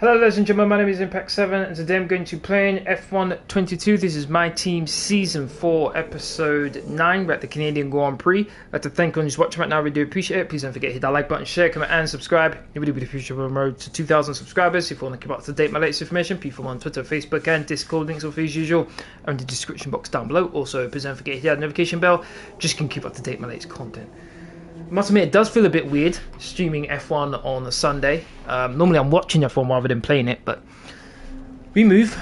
Hello ladies and gentlemen, my name is Impact7 and today I'm going to play in F1 22. This is my team Season 4 Episode 9. We're at the Canadian Grand Prix. I'd like to thank everyone who's watching right now, I really do appreciate it. Please don't forget to hit that like button, share, comment and subscribe. It really would appreciate the road to 2,000 subscribers. If you want to keep up to date with my latest information, please follow me on Twitter, Facebook and Discord. Links are as usual in the description box down below. Also, please don't forget to hit that notification bell just can keep up to date with my latest content. I must admit, it does feel a bit weird streaming F1 on a Sunday. Normally I'm watching F1 rather than playing it, but we move.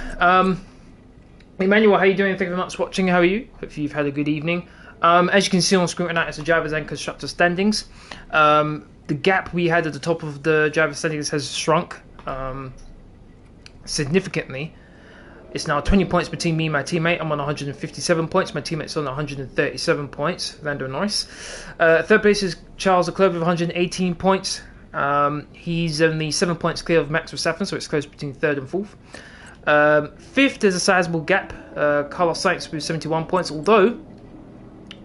Emmanuel, how are you doing? Thank you very much for watching. How are you? Hopefully you've had a good evening. As you can see on screen right now, it's the drivers and constructors standings. The gap we had at the top of the drivers standings has shrunk significantly. It's now 20 points between me and my teammate. I'm on 157 points. My teammate's on 137 points. Lando and Norris. Third place is Charles Leclerc with 118 points. He's only 7 points clear of Max Verstappen, so it's close between third and fourth. Fifth, there's a sizable gap. Carlos Sainz with 71 points, although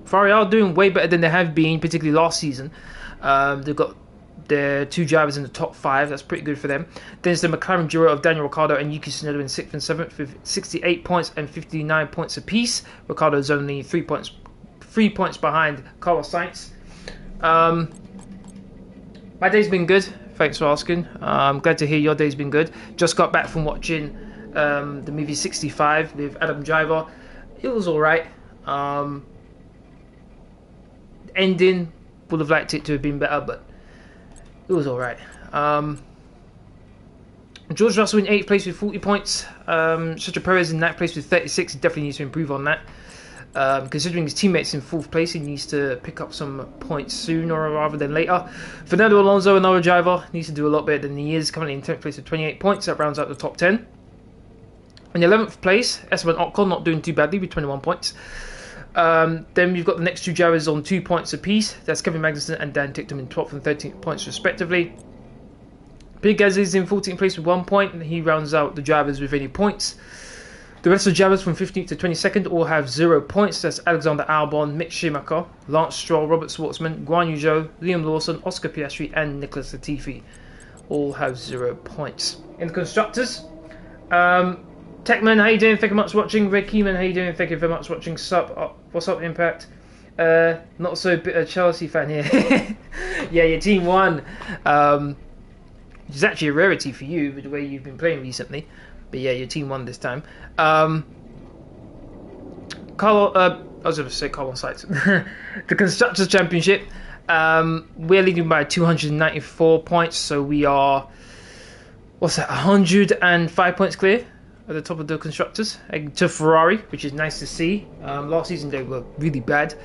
Ferrari are doing way better than they have been, particularly last season. They've got their two drivers in the top 5. That's pretty good for them. Then there's the McLaren duo of Daniel Ricciardo and Yuki Tsunoda in 6th and 7th with 68 points and 59 points apiece. Ricciardo's only 3 points behind Carlos Sainz. My day's been good. Thanks for asking. I'm glad to hear your day's been good. Just got back from watching the movie 65 with Adam Driver. It was alright. Ending, would have liked it to have been better, but it was alright. George Russell in 8th place with 40 points. Sergio Perez in 9th place with 36. He definitely needs to improve on that. Considering his teammates in 4th place, he needs to pick up some points sooner rather than later. Fernando Alonso, another driver, needs to do a lot better than he is. Currently in 10th place with 28 points. That rounds out the top 10. In 11th place, Esteban Ocon not doing too badly with 21 points. Then we've got the next two drivers on 2 points apiece. That's Kevin Magnussen and Dan Ticktum in 12th and 13th points respectively. Pierre Gasly is in 14th place with 1 point, and he rounds out the drivers with any points. The rest of the drivers from 15th to 22nd all have 0 points. That's Alexander Albon, Mick Schumacher, Lance Stroll, Robert Schwartzman, Guan Yu Zhou, Liam Lawson, Oscar Piastri and Nicholas Latifi. All have 0 points. In the constructors, Techman, how you doing? Thank you very much for watching. Red Keyman, how you doing? Thank you very much for watching. What's up, Impact? Not so bitter Chelsea fan here. Yeah, your team won. Which is actually a rarity for you with the way you've been playing recently. But yeah, your team won this time. I was going to say Carlos Sainz. The Constructors' Championship. We're leading by 294 points. So we are, 105 points clear at the top of the constructors to Ferrari, which is nice to see. Last season they were really bad.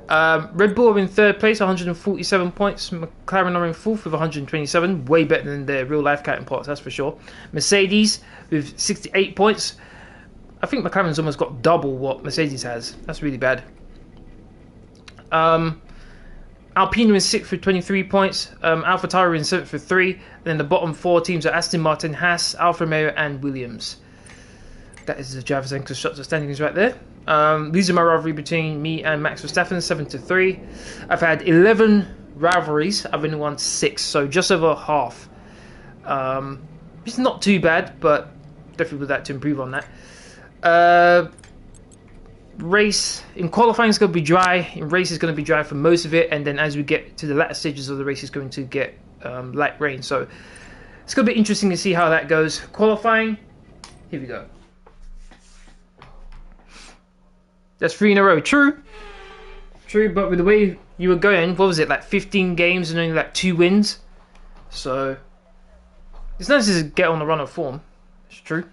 Red Bull are in 3rd place, 147 points. McLaren are in 4th with 127, way better than their real life counterparts, that's for sure. Mercedes with 68 points. I think McLaren's almost got double what Mercedes has. That's really bad. Alpine are in 6th with 23 points. Alpha Tyre in 7th with 3. And then the bottom 4 teams are Aston Martin, Haas, Alfa Romeo and Williams. That is the drivers and constructors standings right there. These are my rivalry between me and Max Verstappen, 7-3. I've had 11 rivalries. I've only won 6, so just over half. It's not too bad, but definitely would like to improve on that. Race in qualifying is going to be dry. In race is going to be dry for most of it, and then as we get to the latter stages of the race, it's going to get light rain. So it's going to be interesting to see how that goes. Qualifying, here we go. That's 3 in a row. True, but with the way you were going, what was it, like 15 games and only like 2 wins? So it's nice to get on the run of form. It's true.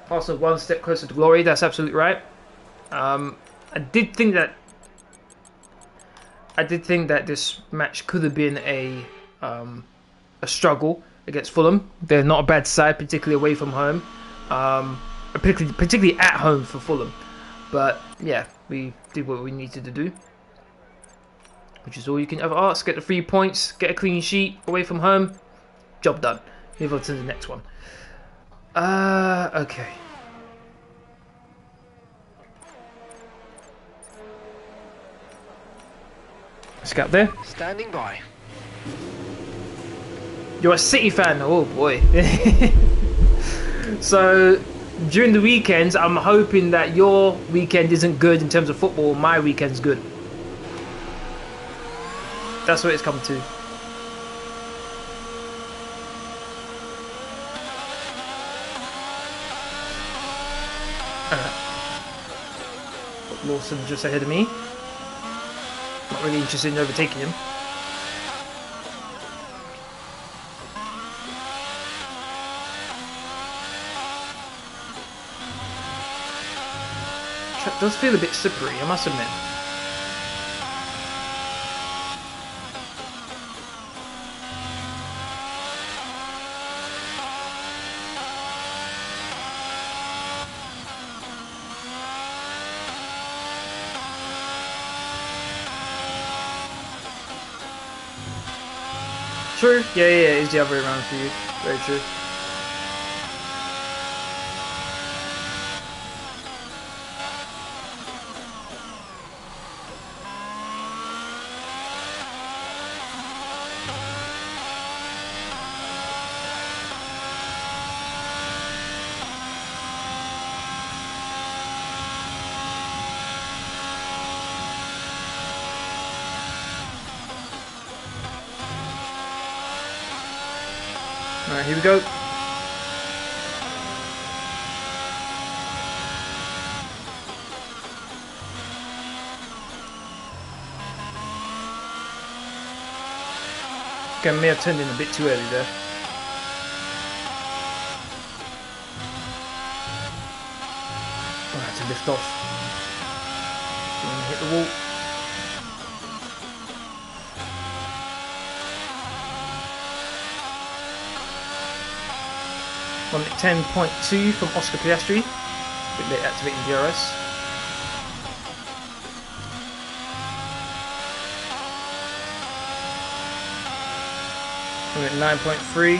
Also, one step closer to glory. That's absolutely right. I did think that this match could have been a struggle against Fulham. They're not a bad side, particularly away from home. Particularly at home for Fulham. But yeah, we did what we needed to do, which is all you can ever ask. Get the 3 points, get a clean sheet away from home. Job done. Move on to the next one. Okay. Let's get up there. Standing by. You're a City fan. Oh boy. So during the weekends, I'm hoping that your weekend isn't good in terms of football. My weekend's good. That's what it's come to. Lawson just ahead of me. Not really interested in overtaking him. Track does feel a bit slippery, I must admit. True. Yeah, it's the other way around for you. Very true. Alright, here we go. I may have turned in a bit too early there. I had to lift off. Don't want to hit the wall. On 10.2 from Oscar Piastri. A bit late activating DRS. I'm at 9.3.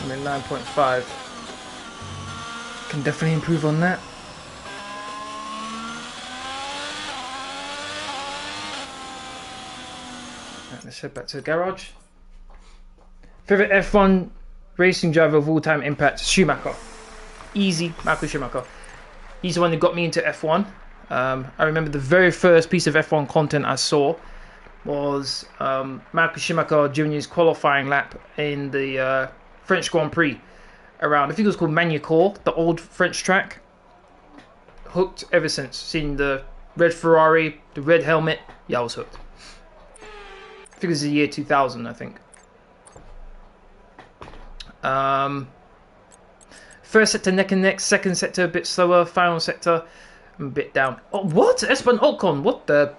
I'm at 9.5. Can definitely improve on that. Right, let's head back to the garage. Favorite F1 racing driver of all time impact? Schumacher. Easy, Michael Schumacher. He's the one that got me into F1. I remember the very first piece of F1 content I saw was Michael Schumacher Jr.'s qualifying lap in the French Grand Prix around, I think it was called Magny-Cours, the old French track. Hooked ever since. Seeing the red Ferrari, the red helmet, yeah, I was hooked. I think it was the year 2000, I think. First sector neck and neck, second sector a bit slower, final sector I'm a bit down. Oh, what? Esteban Ocon, what the?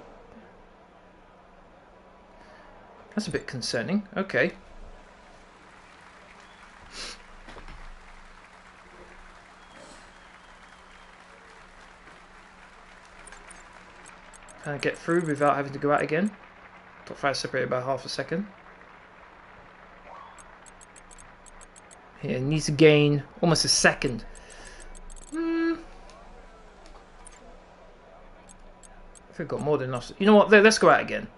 That's a bit concerning. Okay. Can I get through without having to go out again? Top 5 separated by half a second. Here, needs to gain almost a second. I think I've got more than enough. You know what? Let's go out again.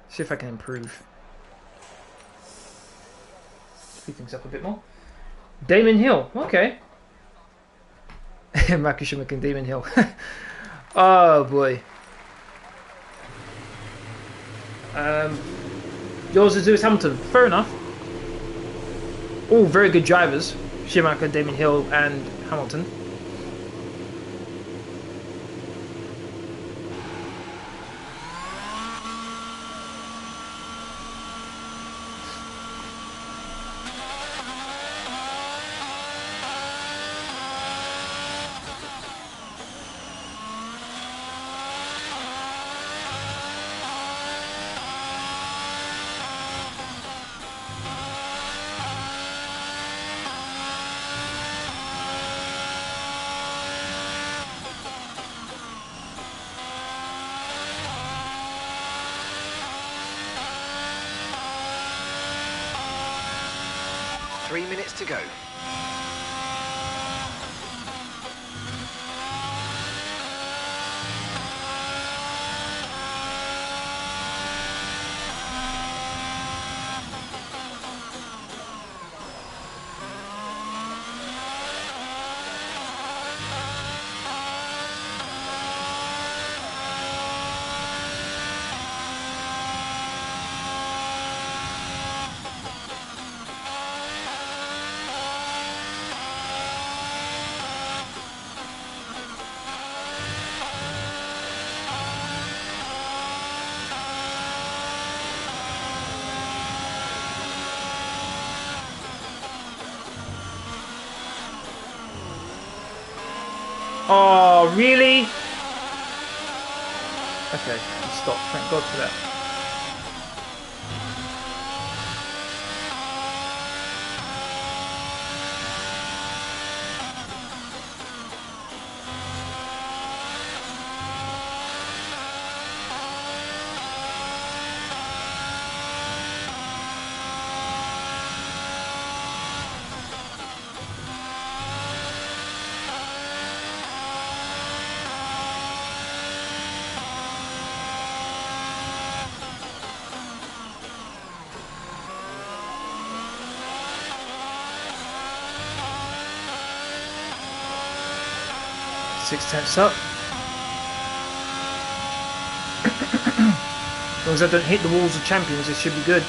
See if I can improve. Speed things up a bit more. Damon Hill. Okay. Michael Schumacher and Damon Hill. Oh boy. Yours is Lewis Hamilton. Fair enough. All very good drivers. Schumacher, Damon Hill and Hamilton. 3 minutes to go. Oh, really? Okay, stop. Thank God for that. Six tenths up. As long as I don't hit the walls of champions, it should be good.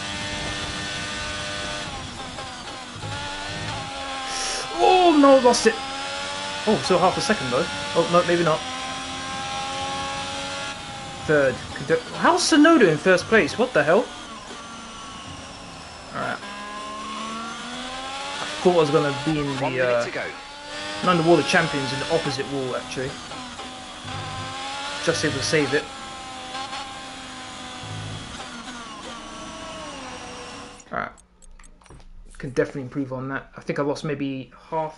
Oh no, lost it. Oh, still half a second though. Oh no, maybe not. Third. How's Sonoda in first place? What the hell? Alright. I thought I was gonna be in the 1 minute to go. not in the wall of champions, in the opposite wall actually. Just able to save it. Alright. Can definitely improve on that. I think I lost maybe a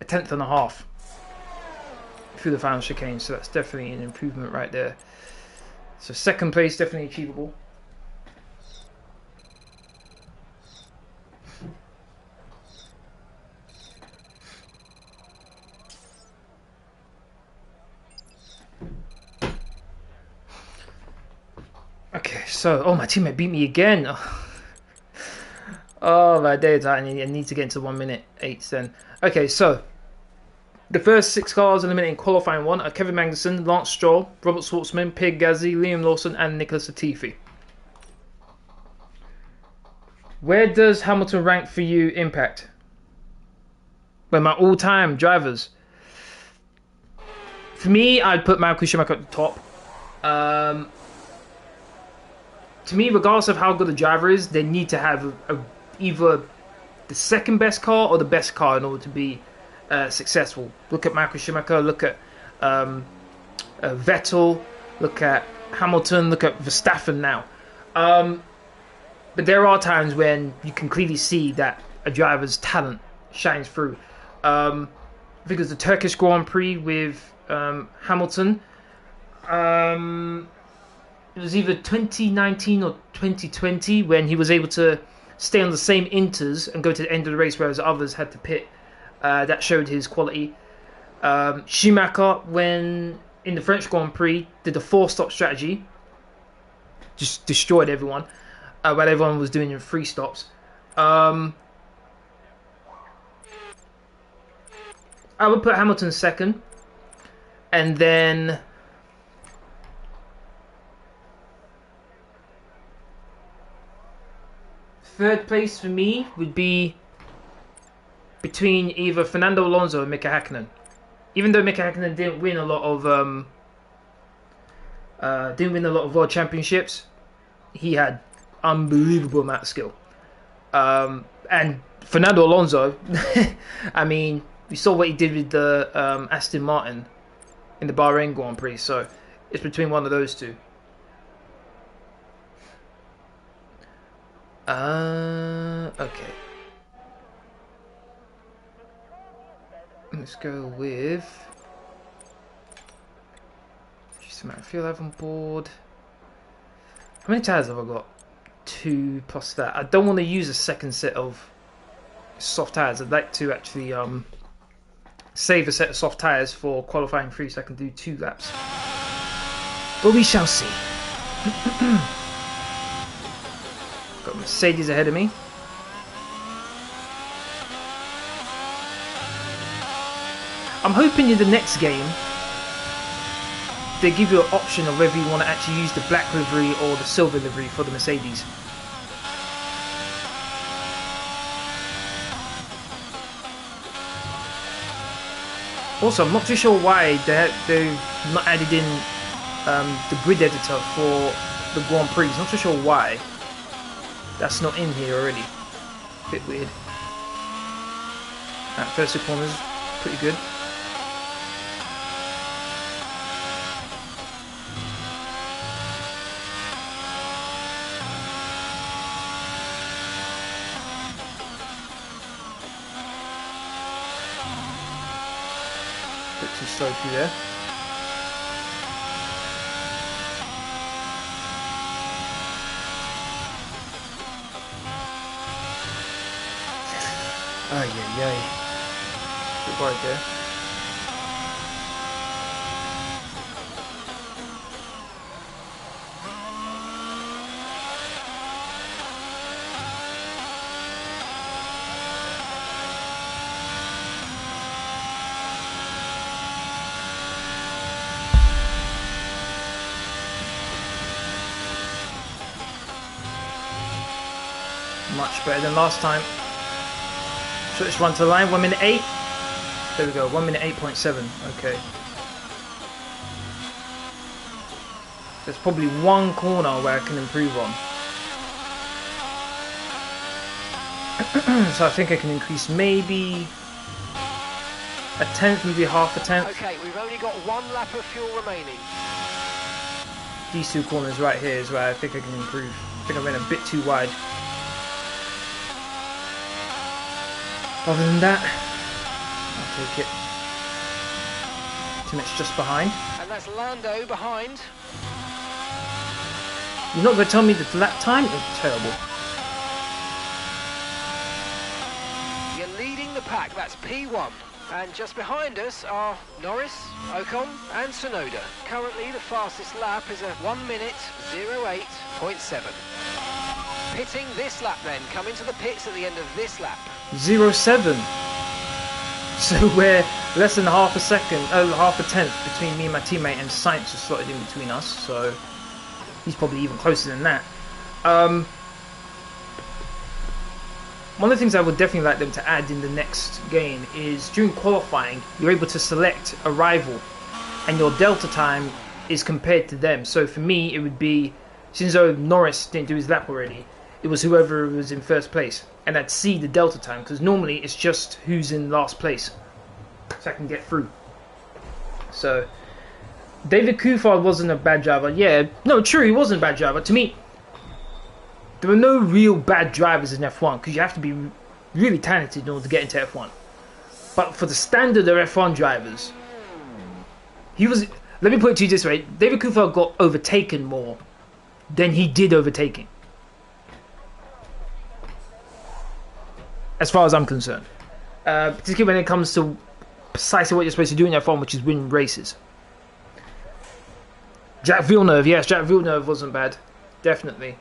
tenth and a half through the final chicane, so that's definitely an improvement right there. So second place definitely achievable. Okay, so my teammate beat me again. Oh my days, I need to get into 1 minute 8 then. Okay, so the first 6 cars eliminating qualifying 1 are Kevin Magnussen, Lance Stroll, Robert Schwartzman, Pierre Gasly, Liam Lawson, and Nicholas Latifi. Where does Hamilton rank for you, Impact? Well, my all-time drivers. For me, I'd put Michael Schumacher at the top. To me, regardless of how good a driver is, they need to have either the second best car or the best car in order to be successful. Look at Michael Schumacher, look at Vettel, look at Hamilton, look at Verstappen now. But there are times when you can clearly see that a driver's talent shines through. I think it was the Turkish Grand Prix with Hamilton. It was either 2019 or 2020 when he was able to stay on the same inters and go to the end of the race, whereas others had to pit. That showed his quality. Schumacher, when in the French Grand Prix, did the 4-stop strategy, just destroyed everyone, while everyone was doing 3 stops. I would put Hamilton second, and then third place for me would be between either Fernando Alonso and Mika Hakkinen. Even though Mika Hakkinen didn't win a lot of world championships, he had unbelievable amount of skill. And Fernando Alonso, I mean, we saw what he did with the Aston Martin in the Bahrain Grand Prix, so it's between one of those two. Okay. Let's go with... Just a matter of fuel I have on board. How many tyres have I got? 2 plus that. I don't want to use a second set of soft tyres. I'd like to actually save a set of soft tyres for qualifying 3 so I can do 2 laps. But we shall see. Got Mercedes ahead of me. I'm hoping in the next game they give you an option of whether you want to actually use the black livery or the silver livery for the Mercedes. Also, I'm not too sure why they've not added in the grid editor for the Grand Prix. Not too sure why that's not in here already. Bit weird. That first 2 corners, pretty good. Bit too slow through there. Ay, ay, ay. Bit worried there. Much better than last time. Let's run to the line, 1 minute 8. There we go, 1 minute 8.7. Okay. There's probably 1 corner where I can improve on. So I think I can increase maybe a tenth, maybe half a tenth. Okay, we've only got 1 lap of fuel remaining. These 2 corners right here is where I think I can improve. I think I went a bit too wide. Other than that, I'll take it. Teammate's just behind. And that's Lando behind. You're not going to tell me the lap time? It's terrible. You're leading the pack, that's P1. And just behind us are Norris, Ocon and Tsunoda. Currently the fastest lap is a 1 minute 08.7. Pitting this lap then, come into the pits at the end of this lap. 0.7. So we're less than half a second, half a tenth between me and my teammate, and Sainz is slotted in between us, so he's probably even closer than that. One of the things I would definitely like them to add in the next game is during qualifying, you're able to select a rival, and your delta time is compared to them. So for me, it would be, since though Norris didn't do his lap already, it was whoever was in first place, and I'd see the delta time, because normally it's just who's in last place, so I can get through. So David Coulthard wasn't a bad driver. Yeah, no, true, he wasn't a bad driver. To me, there were no real bad drivers in F1, because you have to be really talented in order to get into F1. But for the standard of F1 drivers, he was, let me put it to you this way, David Coulthard got overtaken more than he did overtaking, as far as I'm concerned. Particularly when it comes to precisely what you're supposed to do in F1, which is win races. Jack Villeneuve, yes, Jack Villeneuve wasn't bad. Definitely.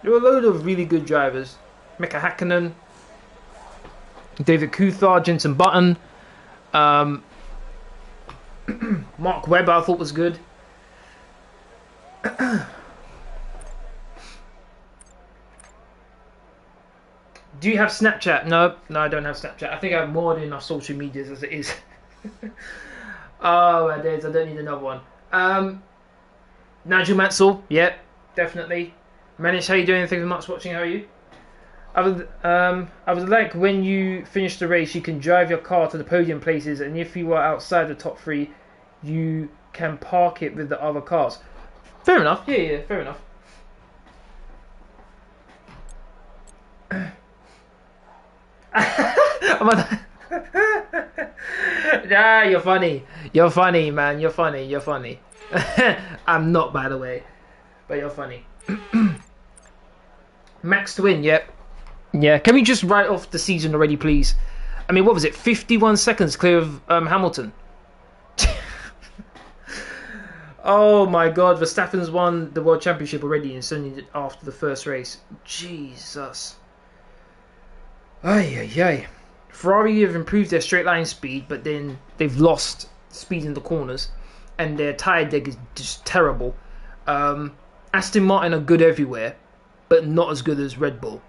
There were a load of really good drivers. Mika Hakkinen, David Coulthard, Jenson Button, Mark Webber I thought was good. Do you have Snapchat? No, I don't have Snapchat. I think I have more than enough social medias as it is. Oh my days, I don't need another one. Nigel Mansell, yeah, definitely. Manish, how you doing? Thanks so much for watching. How are you? I would like when you finish the race, you can drive your car to the podium places, and if you are outside the top 3, you can park it with the other cars. Fair enough. Yeah, fair enough. Nah, you're funny. You're funny, man. You're funny. I'm not, by the way, but you're funny. Max to win, yep. Yeah, can we just write off the season already, please? I mean, what was it? 51 seconds clear of Hamilton. Oh my God, Verstappen's won the World Championship already, and it's only after the first race. Jesus. Ay, ay, ay. Ferrari have improved their straight line speed, but then they've lost speed in the corners, and their tyre deck is just terrible. Aston Martin are good everywhere, but not as good as Red Bull.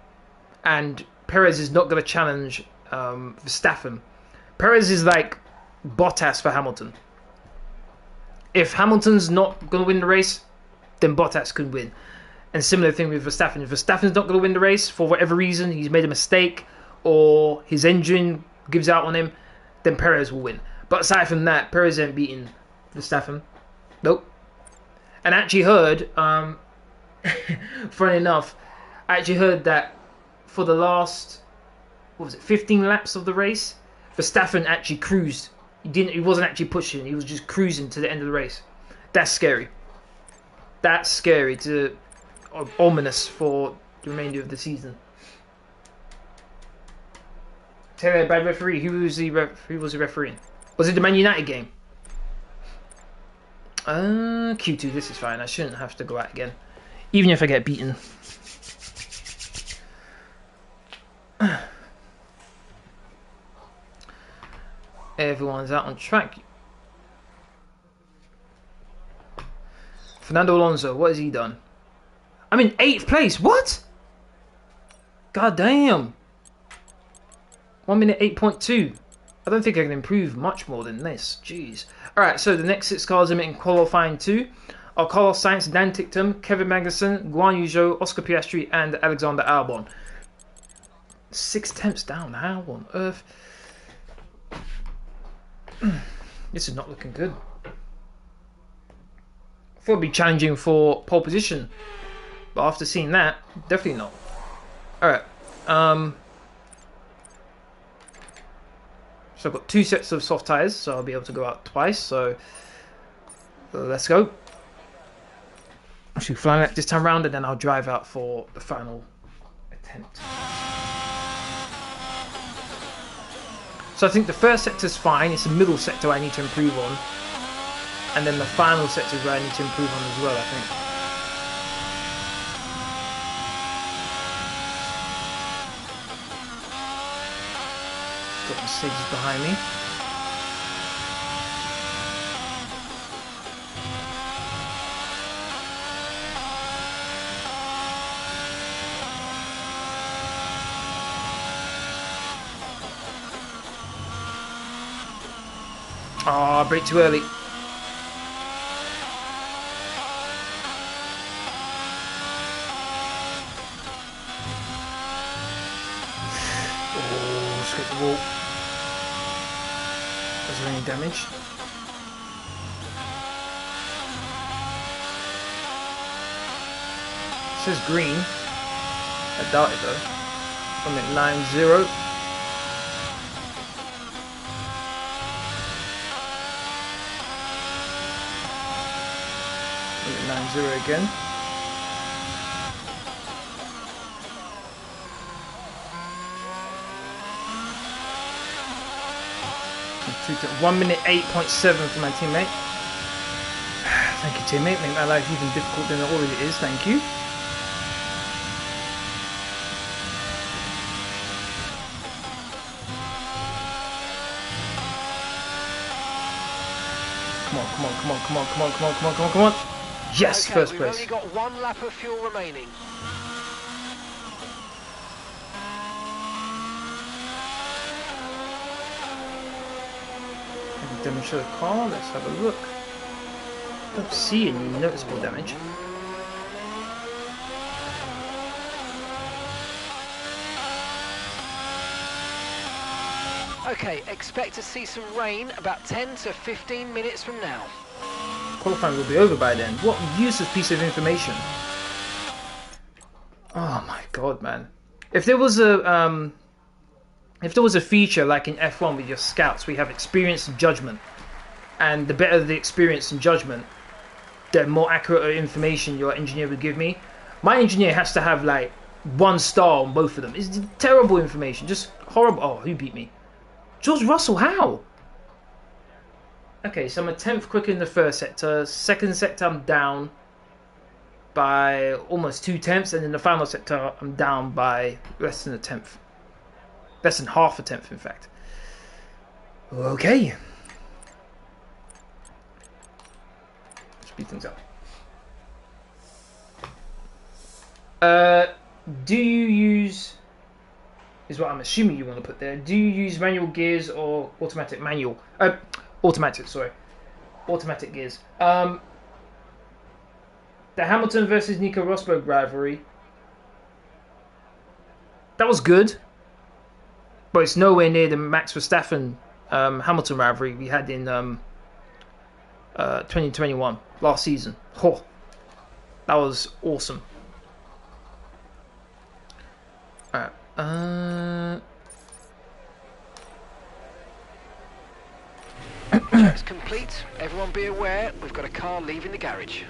And Perez is not going to challenge Verstappen. Perez is like Bottas for Hamilton. If Hamilton's not going to win the race, then Bottas can win. And similar thing with Verstappen. If Verstappen's not going to win the race for whatever reason, he's made a mistake, or his engine gives out on him, then Perez will win. But aside from that, Perez ain't beating Verstappen. Nope. And I actually heard, funny enough, I actually heard that for the last, 15 laps of the race, Verstappen actually cruised. He wasn't actually pushing, he was just cruising to the end of the race. That's scary. That's scary, ominous for the remainder of the season. Taylor, bad referee. Who was the referee? Was it the Man United game? Q2, this is fine. I shouldn't have to go out again. Even if I get beaten. Everyone's out on track. Fernando Alonso, what has he done? I'm in 8th place. What? God damn. 1 minute 8.2. I don't think I can improve much more than this. Jeez. Alright, so the next 6 cars in qualifying 2 are Carlos Sainz, Dan Ticktum, Kevin Magnussen, Guan Yu Zhou, Oscar Piastri, and Alexander Albon. 6 tenths down. How on earth? This is not looking good. I thought it'd be challenging for pole position, but after seeing that, definitely not. Alright. So I've got 2 sets of soft tyres, so I'll be able to go out twice. So let's go. I should fly that this time round, and then I'll drive out for the final attempt. So I think the first sector's fine. It's the middle sector I need to improve on, and then the final sector is where I need to improve on as well, I think. Got Mercedes behind me. Oh, brake too early. Oh, scrape the wall. Was there any damage? It says green. I doubt it though. I'm at 9-0. I'm at 9-0 again. And 1 minute 8.7 for my teammate. Thank you, teammate. Make my life even difficult than it already is. Thank you. Come on. Yes, okay, first place. We've only got 1 lap of fuel remaining. Demonstrate the car. Let's have a look. Don't see any noticeable damage. Okay, expect to see some rain about 10 to 15 minutes from now. Qualifying will be over by then. What useless piece of information. Oh my god, man. If there was a feature like in F1 with your scouts, we have experience and judgment, and the better the experience and judgment, the more accurate information your engineer would give me. My engineer has to have like 1 star on both of them. It's terrible information, just horrible. Oh, who beat me? George Russell, how? Okay, so I'm a 10th quicker in the first sector. Second sector, I'm down by almost 2 tenths, and in the final sector, I'm down by less than a tenth. Less than half a tenth, in fact. Okay. Speed things up. Do you use, is what I'm assuming you want to put there, do you use manual gears or automatic manual? Automatic, sorry. Automatic gears. The Hamilton versus Nico Rosberg rivalry, that was good, but it's nowhere near the Max Verstappen Hamilton rivalry we had in 2021, last season. Oh, that was awesome. Alright, Check's complete. Everyone be aware, we've got a car leaving the garage.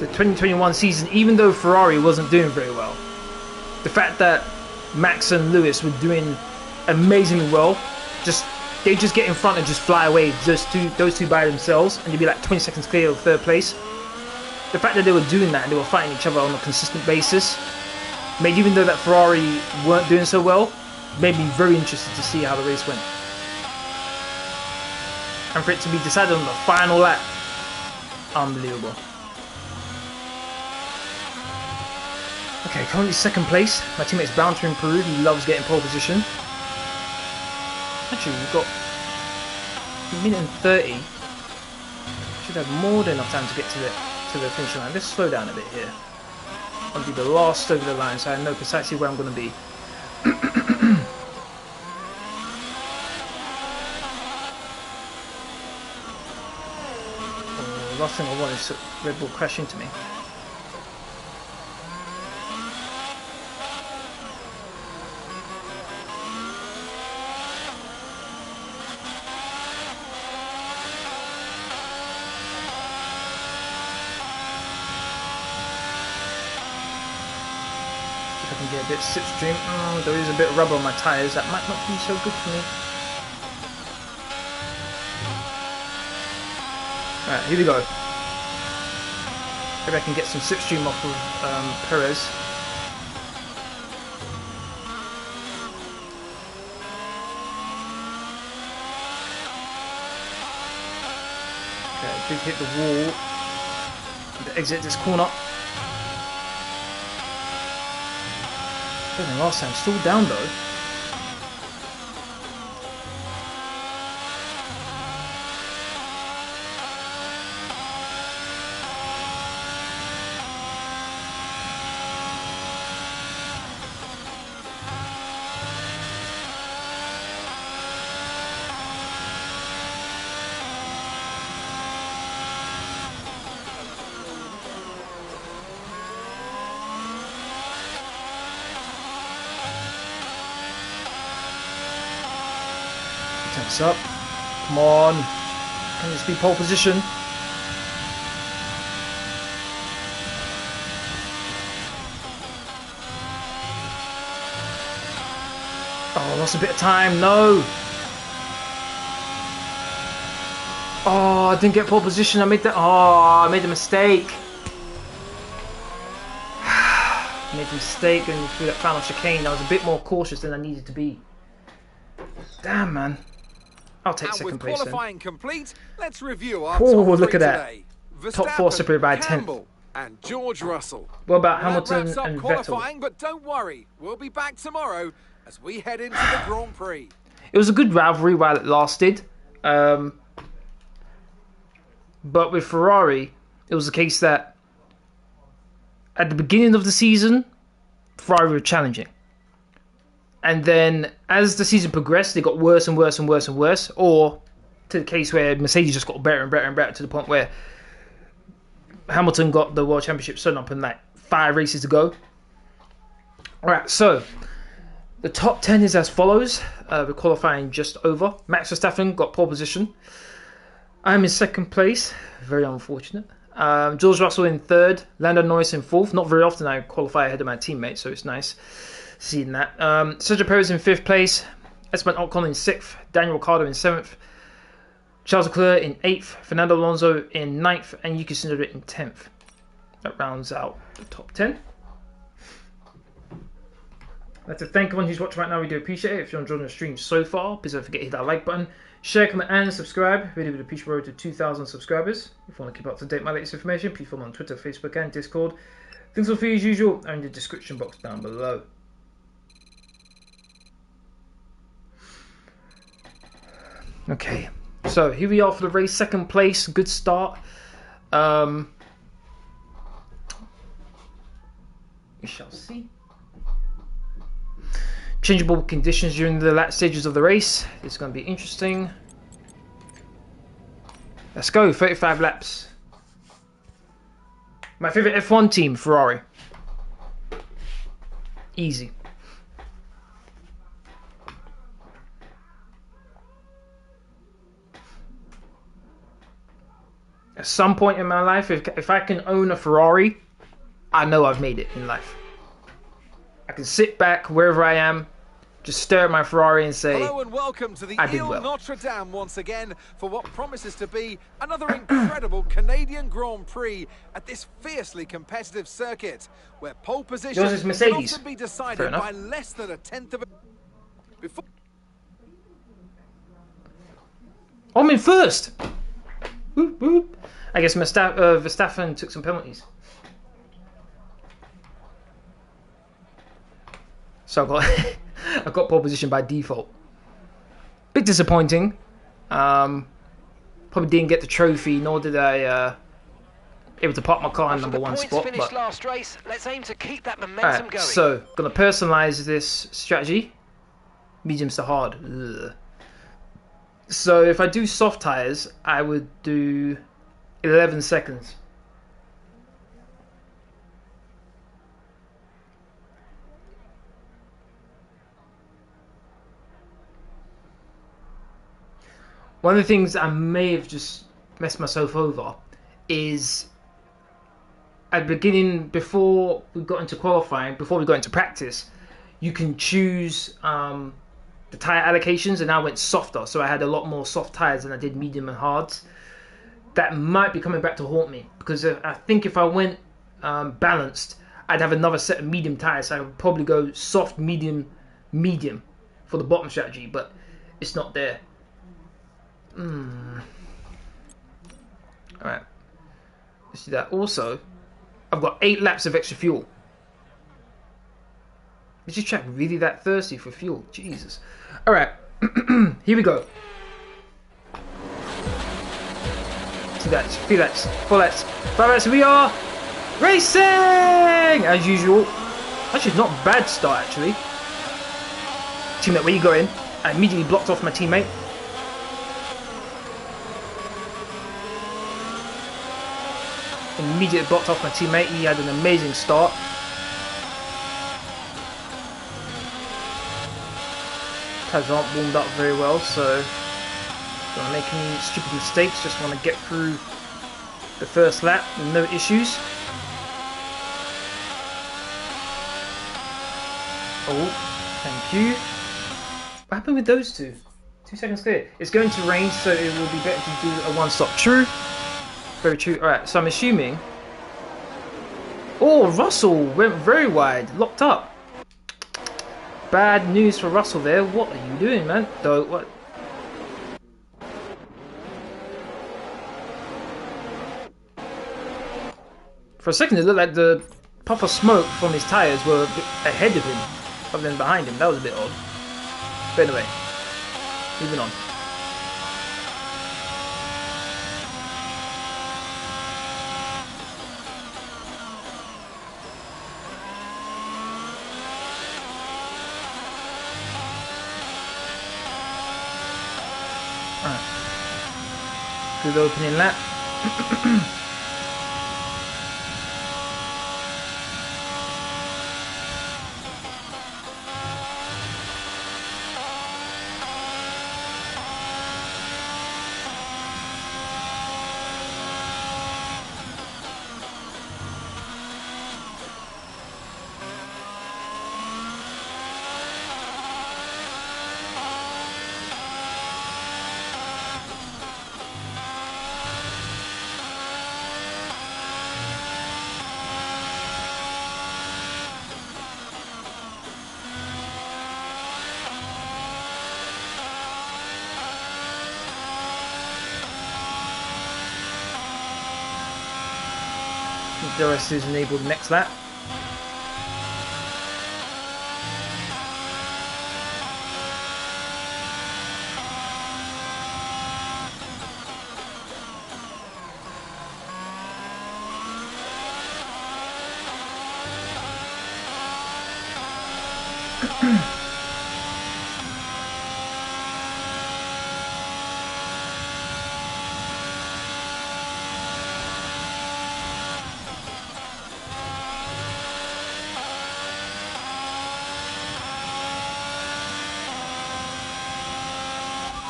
the 2021 season, even though Ferrari wasn't doing very well, the fact that Max and Lewis were doing amazingly well, they just get in front and just fly away, those two by themselves, and they'd be like 20 seconds clear of third place. The fact that they were doing that and they were fighting each other on a consistent basis made, even though that Ferrari weren't doing so well, made me very interested to see how the race went. And for it to be decided on the final lap, unbelievable. Okay, currently second place. My teammate's bound to improve. He loves getting pole position. Actually, we've got a minute and 30. Should have more than enough time to get to the finish line. Let's slow down a bit here. I'll be the last over the line, so I know precisely where I'm going to be. The last thing I want is Red Bull crash into me. Get a bit slipstream. Oh, there is a bit of rubber on my tyres. That might not be so good for me. Alright, here we go. Maybe I can get some slipstream off of Perez. Okay, did hit the wall. To exit this corner. Better than last time, still down though. Tense up. Come on. Can this be pole position? Oh, lost a bit of time. No. Oh, I didn't get pole position. I made a mistake. I made a mistake going through that final chicane. I was a bit more cautious than I needed to be. Damn, man. I'll take second place then. Qualifying complete, let's review our Oh, top look three at that. today. Top 4 separated by a 10th. Campbell and George Russell. What about Well, Hamilton that wraps up and qualifying, Vettel? but don't worry, we'll be back tomorrow as we head into the Grand Prix. It was a good rivalry while it lasted. But with Ferrari, it was the case that at the beginning of the season, Ferrari were challenging. And then as the season progressed, they got worse and worse and worse and worse. Or to the case where Mercedes just got better and better and better to the point where Hamilton got the World Championship sewn up in like 5 races to go. Alright, so The top 10 is as follows. We're qualifying just over. Max Verstappen got pole position. I'm in second place. Very unfortunate. George Russell in third. Lando Norris in fourth. Not very often I qualify ahead of my teammates, so it's nice seeing that. Sergio Perez in fifth place. Esteban Ocon in sixth. Daniel Ricciardo in seventh. Charles Leclerc in eighth. Fernando Alonso in ninth. And Yuki Tsunoda in 10th. That rounds out the top 10. I'd like to thank everyone who's watching right now. We do appreciate it. If you're enjoying the stream so far, please don't forget to hit that like button, share, comment, and subscribe. Really would appreciate road to 2,000 subscribers. If you want to keep up to date with my latest information, please follow me on Twitter, Facebook, and Discord. Links will be as usual are in the description box down below. Okay, so here we are for the race, second place, good start. We shall see. Changeable conditions during the last stages of the race. It's going to be interesting. Let's go, 35 laps. My favorite F1 team, Ferrari. Easy. At some point in my life, if I can own a Ferrari, I know I've made it in life. I can sit back wherever I am, just stare at my Ferrari and say, hello and welcome to the I did well. Notre Dame once again for what promises to be another incredible Canadian Grand Prix at this fiercely competitive circuit, where pole position Yours is Mercedes. can often be decided by less than a tenth of a... Before... I'm in first! Whoop, whoop. I guess Verstappen took some penalties. So I got pole position by default. Bit disappointing. Probably didn't get the trophy, nor did I able to park my car in number one spot. But... last race, let's aim to keep that momentum going. So gonna personalize this strategy. Mediums to hard. Ugh. So if I do soft tires, I would do 11 seconds. One of the things I may have just messed myself over is at the beginning, before we got into qualifying, before we got into practice, you can choose the tyre allocations, and I went softer, so I had a lot more soft tyres than I did medium and hards. That might be coming back to haunt me, because I think if I went balanced, I'd have another set of medium tyres, so I would probably go soft, medium, medium for the bottom strategy, but it's not there. Alright, let's do that. Also, I've got 8 laps of extra fuel. Is this track really that thirsty for fuel? Jesus. Alright, here we go. 2 laps, 3 laps, 4 laps, 5 laps. We are racing! As usual. Actually, not a bad start, actually. Teammate, where you going? I immediately blocked off my teammate. Immediately blocked off my teammate. He had an amazing start. Tyres aren't warmed up very well, so don't want to make any stupid mistakes. Just want to get through the first lap with no issues. Oh, thank you. What happened with those two? 2 seconds clear. It's going to rain, so it will be better to do a one-stop. True. Very true. Alright, so I'm assuming... Oh, Russell went very wide. Locked up. Bad news for Russell there. What are you doing, man? Though, what? For a second, it looked like the puff of smoke from his tyres were ahead of him, rather than behind him. That was a bit odd. But anyway, moving on. Good opening lap. DRS is enabled next lap.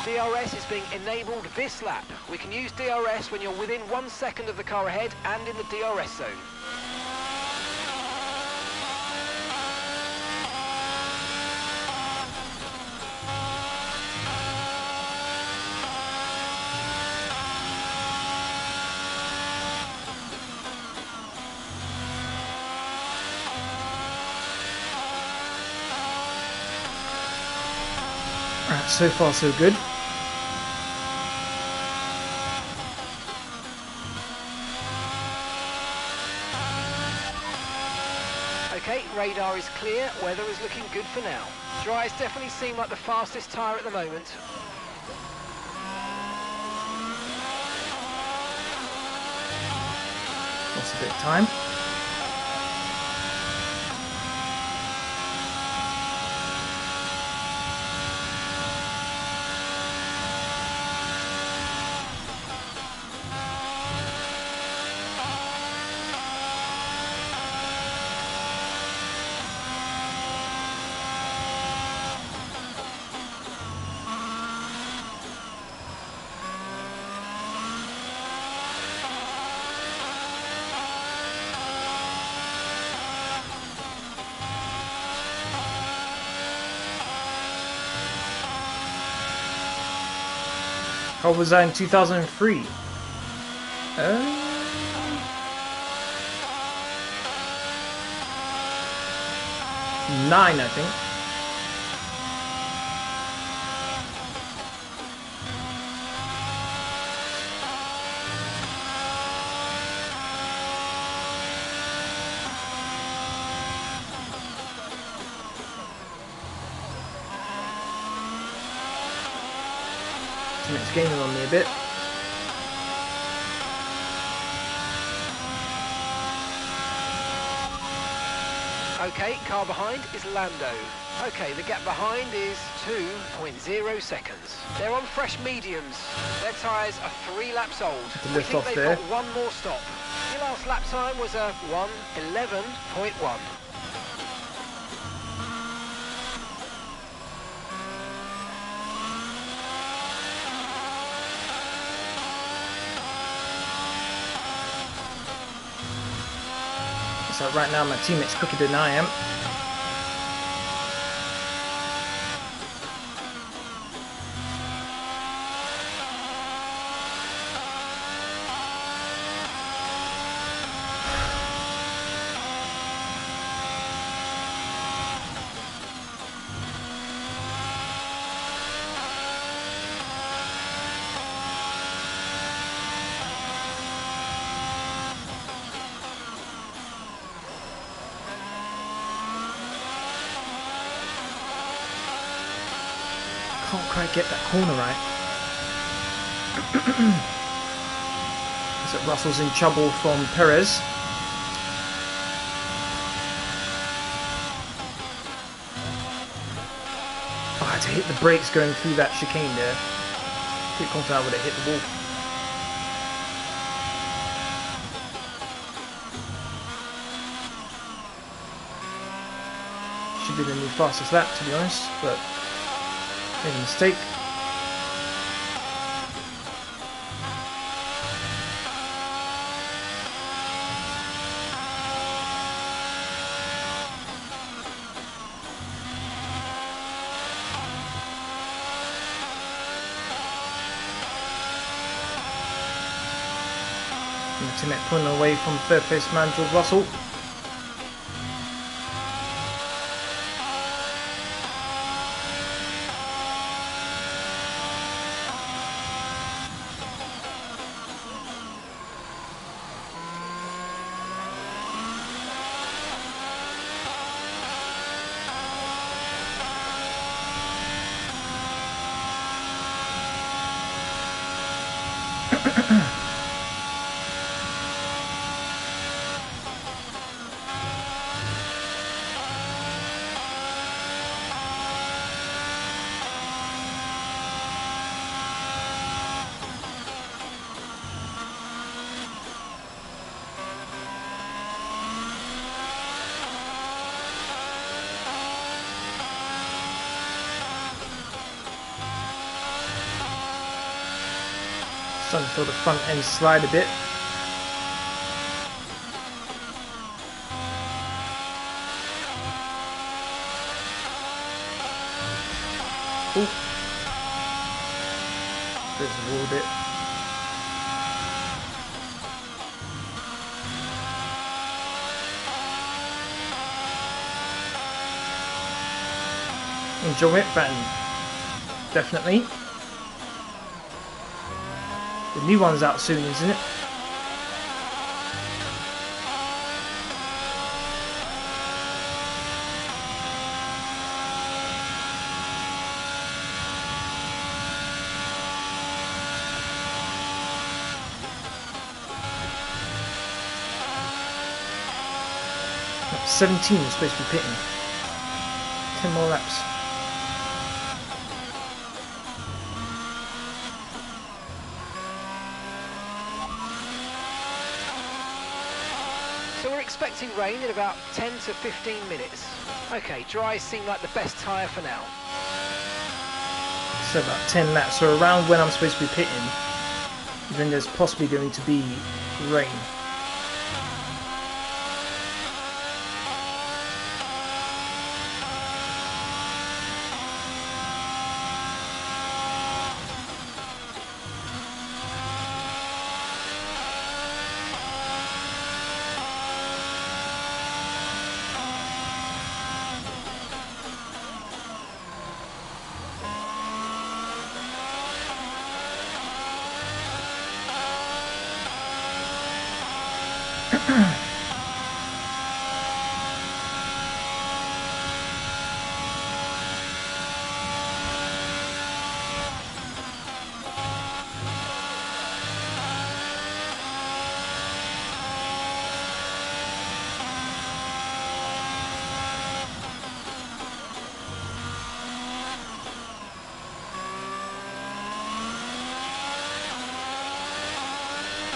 DRS is being enabled this lap. We can use DRS when you're within 1 second of the car ahead and in the DRS zone. Alright, so far so good. Okay, radar is clear, weather is looking good for now. Dry's definitely seem like the fastest tyre at the moment. Lost a bit of time. How was I in 2003? 9, I think. It's gaining on me a bit. Okay, car behind is Lando. Okay, the gap behind is 2.0 seconds. They're on fresh mediums. Their tyres are 3 laps old. We think they've got one more stop. Your last lap time was a 1:11.1. So right now my teammate's quicker than I am. Can't quite get that corner right. So Russell's in trouble from Perez. Oh, I had to hit the brakes going through that chicane there. Pretty confident I would have hit the wall. Should be the new fastest lap, to be honest, but made a mistake. Teammate pulling away from third place man George Russell. Starting to feel the front end slide a bit. Ooh. There's a little bit. Enjoy it, Ben. Definitely. The new one's out soon, isn't it? No, 17 is supposed to be pitting. 10 more laps. Expecting rain in about 10 to 15 minutes. Okay, dries seem like the best tyre for now. So about 10 laps, so around when I'm supposed to be pitting, then there's possibly going to be rain.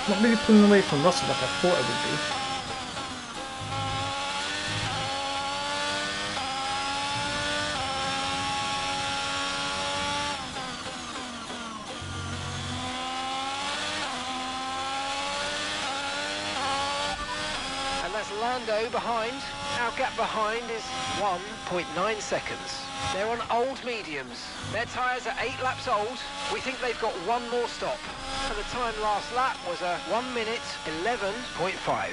Not really pulling away from Russell like I thought it would be. And that's Lando behind. Our gap behind is 1.9 seconds. They're on old mediums. Their tyres are 8 laps old. We think they've got one more stop. And the time last lap was a 1 minute 11.5.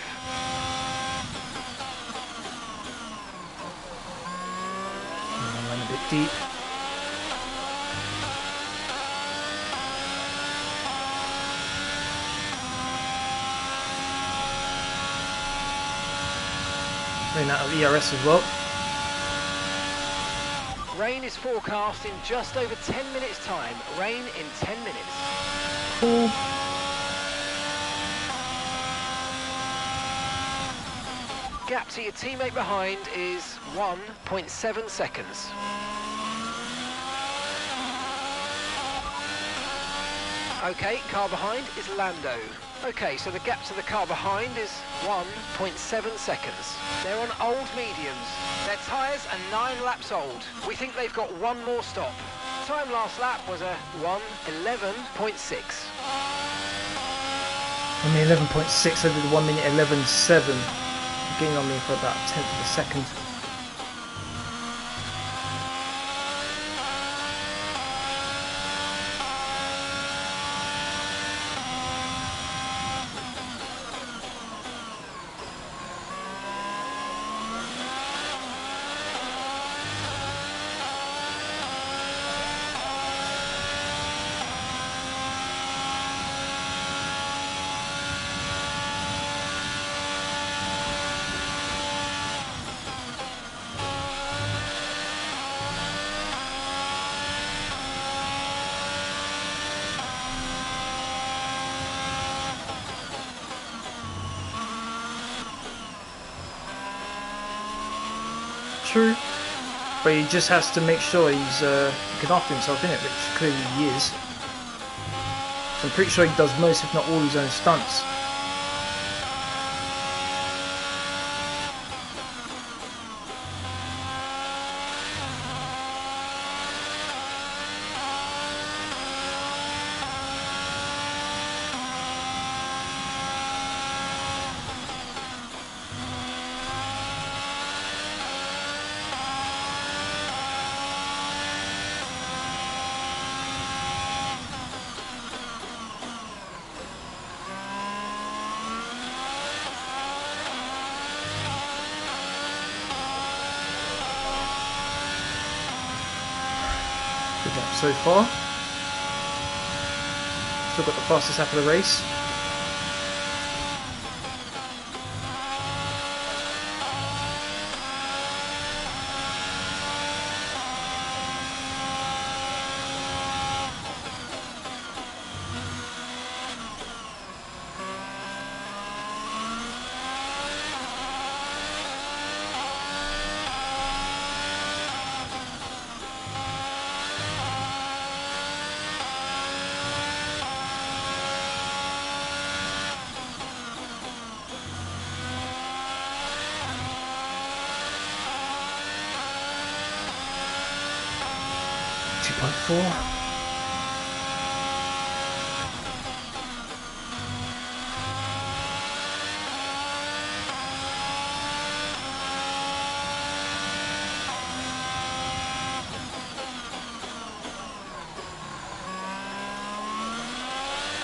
Went a bit deep. Running out of ERS as well. Rain is forecast in just over 10 minutes time. Rain in 10 minutes. Cool. Gap to your teammate behind is 1.7 seconds. Okay, car behind is Lando. Okay, so the gap to the car behind is 1.7 seconds. They're on old mediums. Their tyres are 9 laps old. We think they've got one more stop. Time last lap was a 1:11.6. I mean 11.6 over the 1 minute 11.7. Getting on me for about a tenth of a second. True, but he just has to make sure he's looking after himself in it, which clearly he is. So I'm pretty sure he does most, if not all, his own stunts. good lap so far. Still got the fastest lap of the race.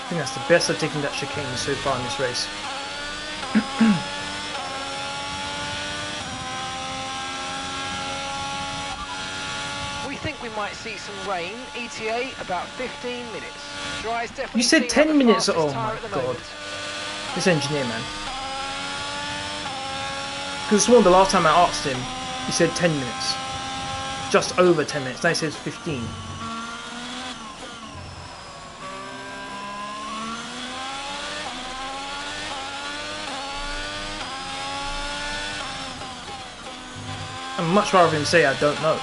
I think that's the best I've taken that chicane so far in this race. We think we might see some rain. ETA about 15 minutes. Dry's definitely. You said 10 minutes. Oh my god. This engineer, man. Because I sworn the last time I asked him, he said 10 minutes. Just over 10 minutes. Now he says 15. I'd much rather him say I don't know.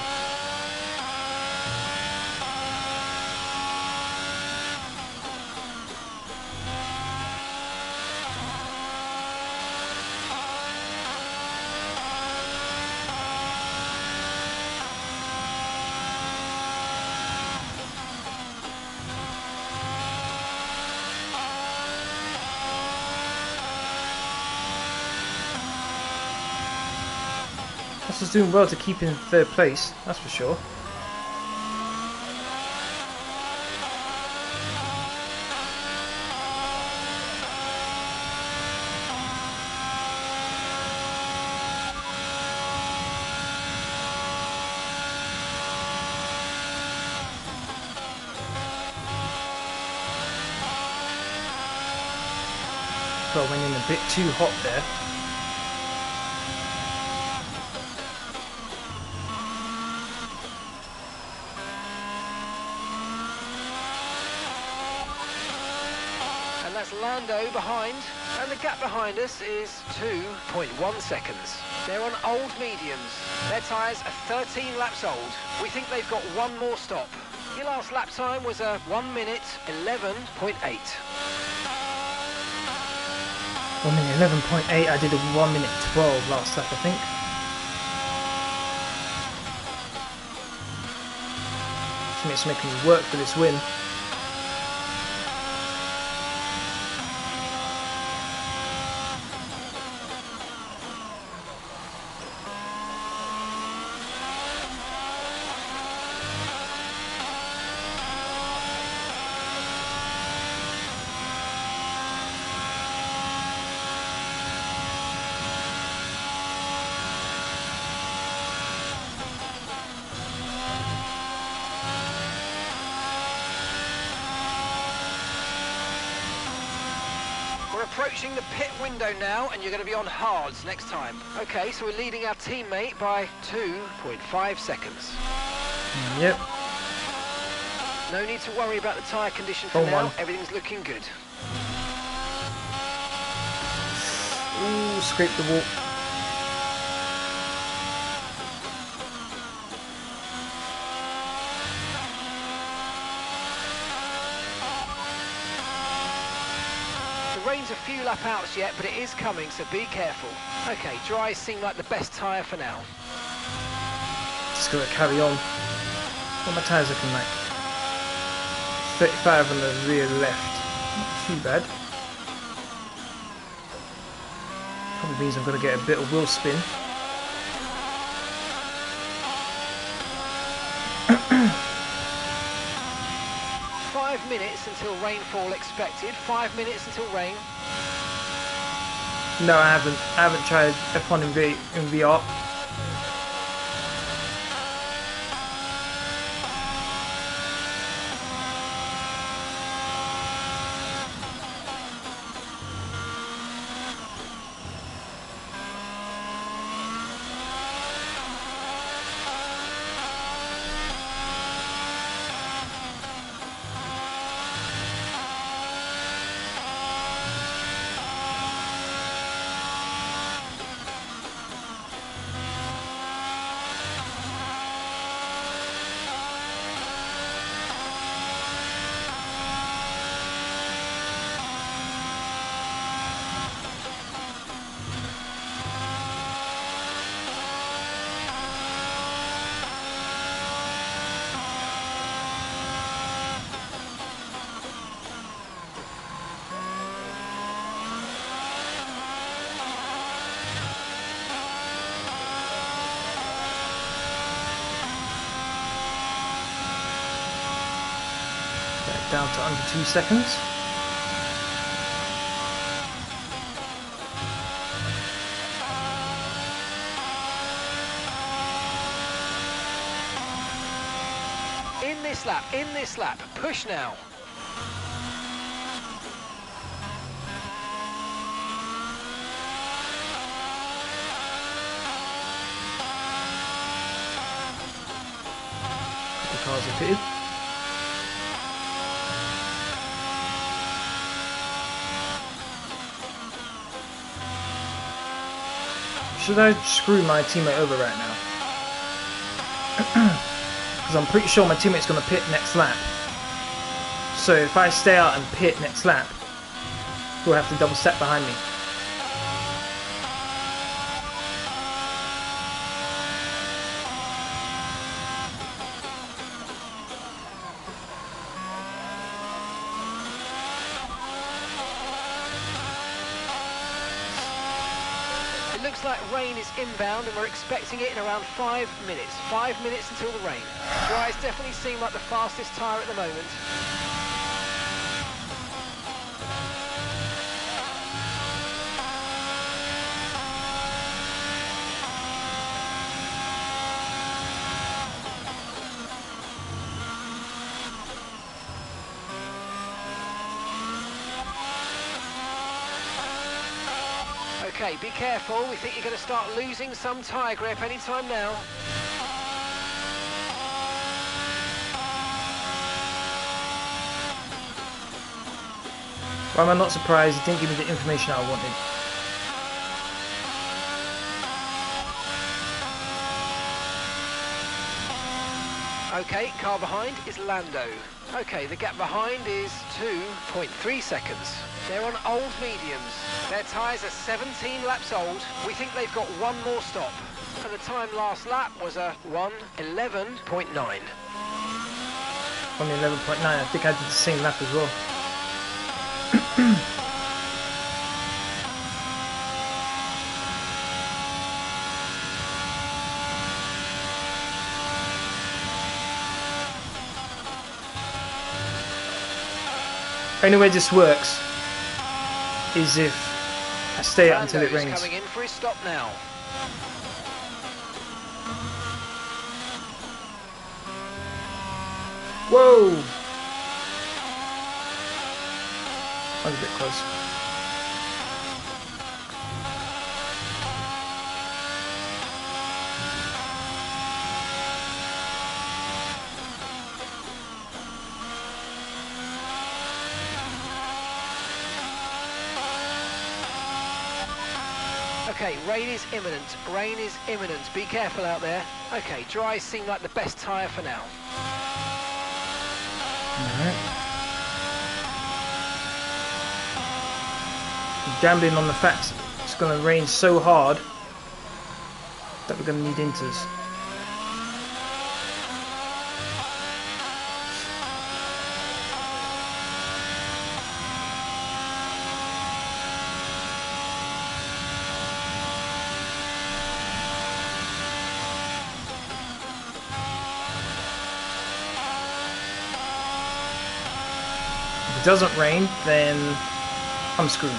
Is doing well to keep in third place, that's for sure. Well, went in a bit too hot there. Lando behind, and the gap behind us is 2.1 seconds. They're on old mediums. Their tyres are 13 laps old. We think they've got one more stop. Your last lap time was a 1 minute 11.8. 1 minute 11.8. I did a 1 minute 12 last lap, I think. It's making me work for this win. We're approaching the pit window now, and you're going to be on hards next time. Okay, so we're leading our teammate by 2.5 seconds. Yep. No need to worry about the tyre condition for now. Everything's looking good. Ooh, scrape the wall. The rain's a few lap outs yet, but it is coming, so be careful. Okay, dries seem like the best tyre for now. Just gotta carry on. What are my tyres looking like? 35 on the rear left. Not too bad. Probably means I'm gonna get a bit of wheel spin. Minutes until rainfall expected. 5 minutes until rain. No, I haven't tried F1 in VR. down to under 2 seconds. In this lap, push now. The cars are pitted. Should I screw my teammate over right now? Because I'm pretty sure my teammate's going to pit next lap. So if I stay out and pit next lap, he'll have to double stack behind me. It looks like rain is inbound and we're expecting it in around 5 minutes. 5 minutes until the rain. Dry's definitely seem like the fastest tyre at the moment. Okay, be careful. We think you're going to start losing some tyre grip anytime now. Why am I not surprised? He didn't give me the information I wanted. Okay, car behind is Lando. Okay, the gap behind is 2.3 seconds. They're on old mediums. Their tyres are 17 laps old. We think they've got one more stop. And the time last lap was a 1:11.9. 1:11.9. I think I did the same lap as well. Only way this works is if I stay out until it rains. Coming in for his stop now. Whoa! That was a bit close. Okay, rain is imminent. Rain is imminent. Be careful out there. Okay, dry seem like the best tyre for now. Alright. Gambling on the fact it's going to rain so hard that we're going to need inters. If it doesn't rain, then I'm screwed.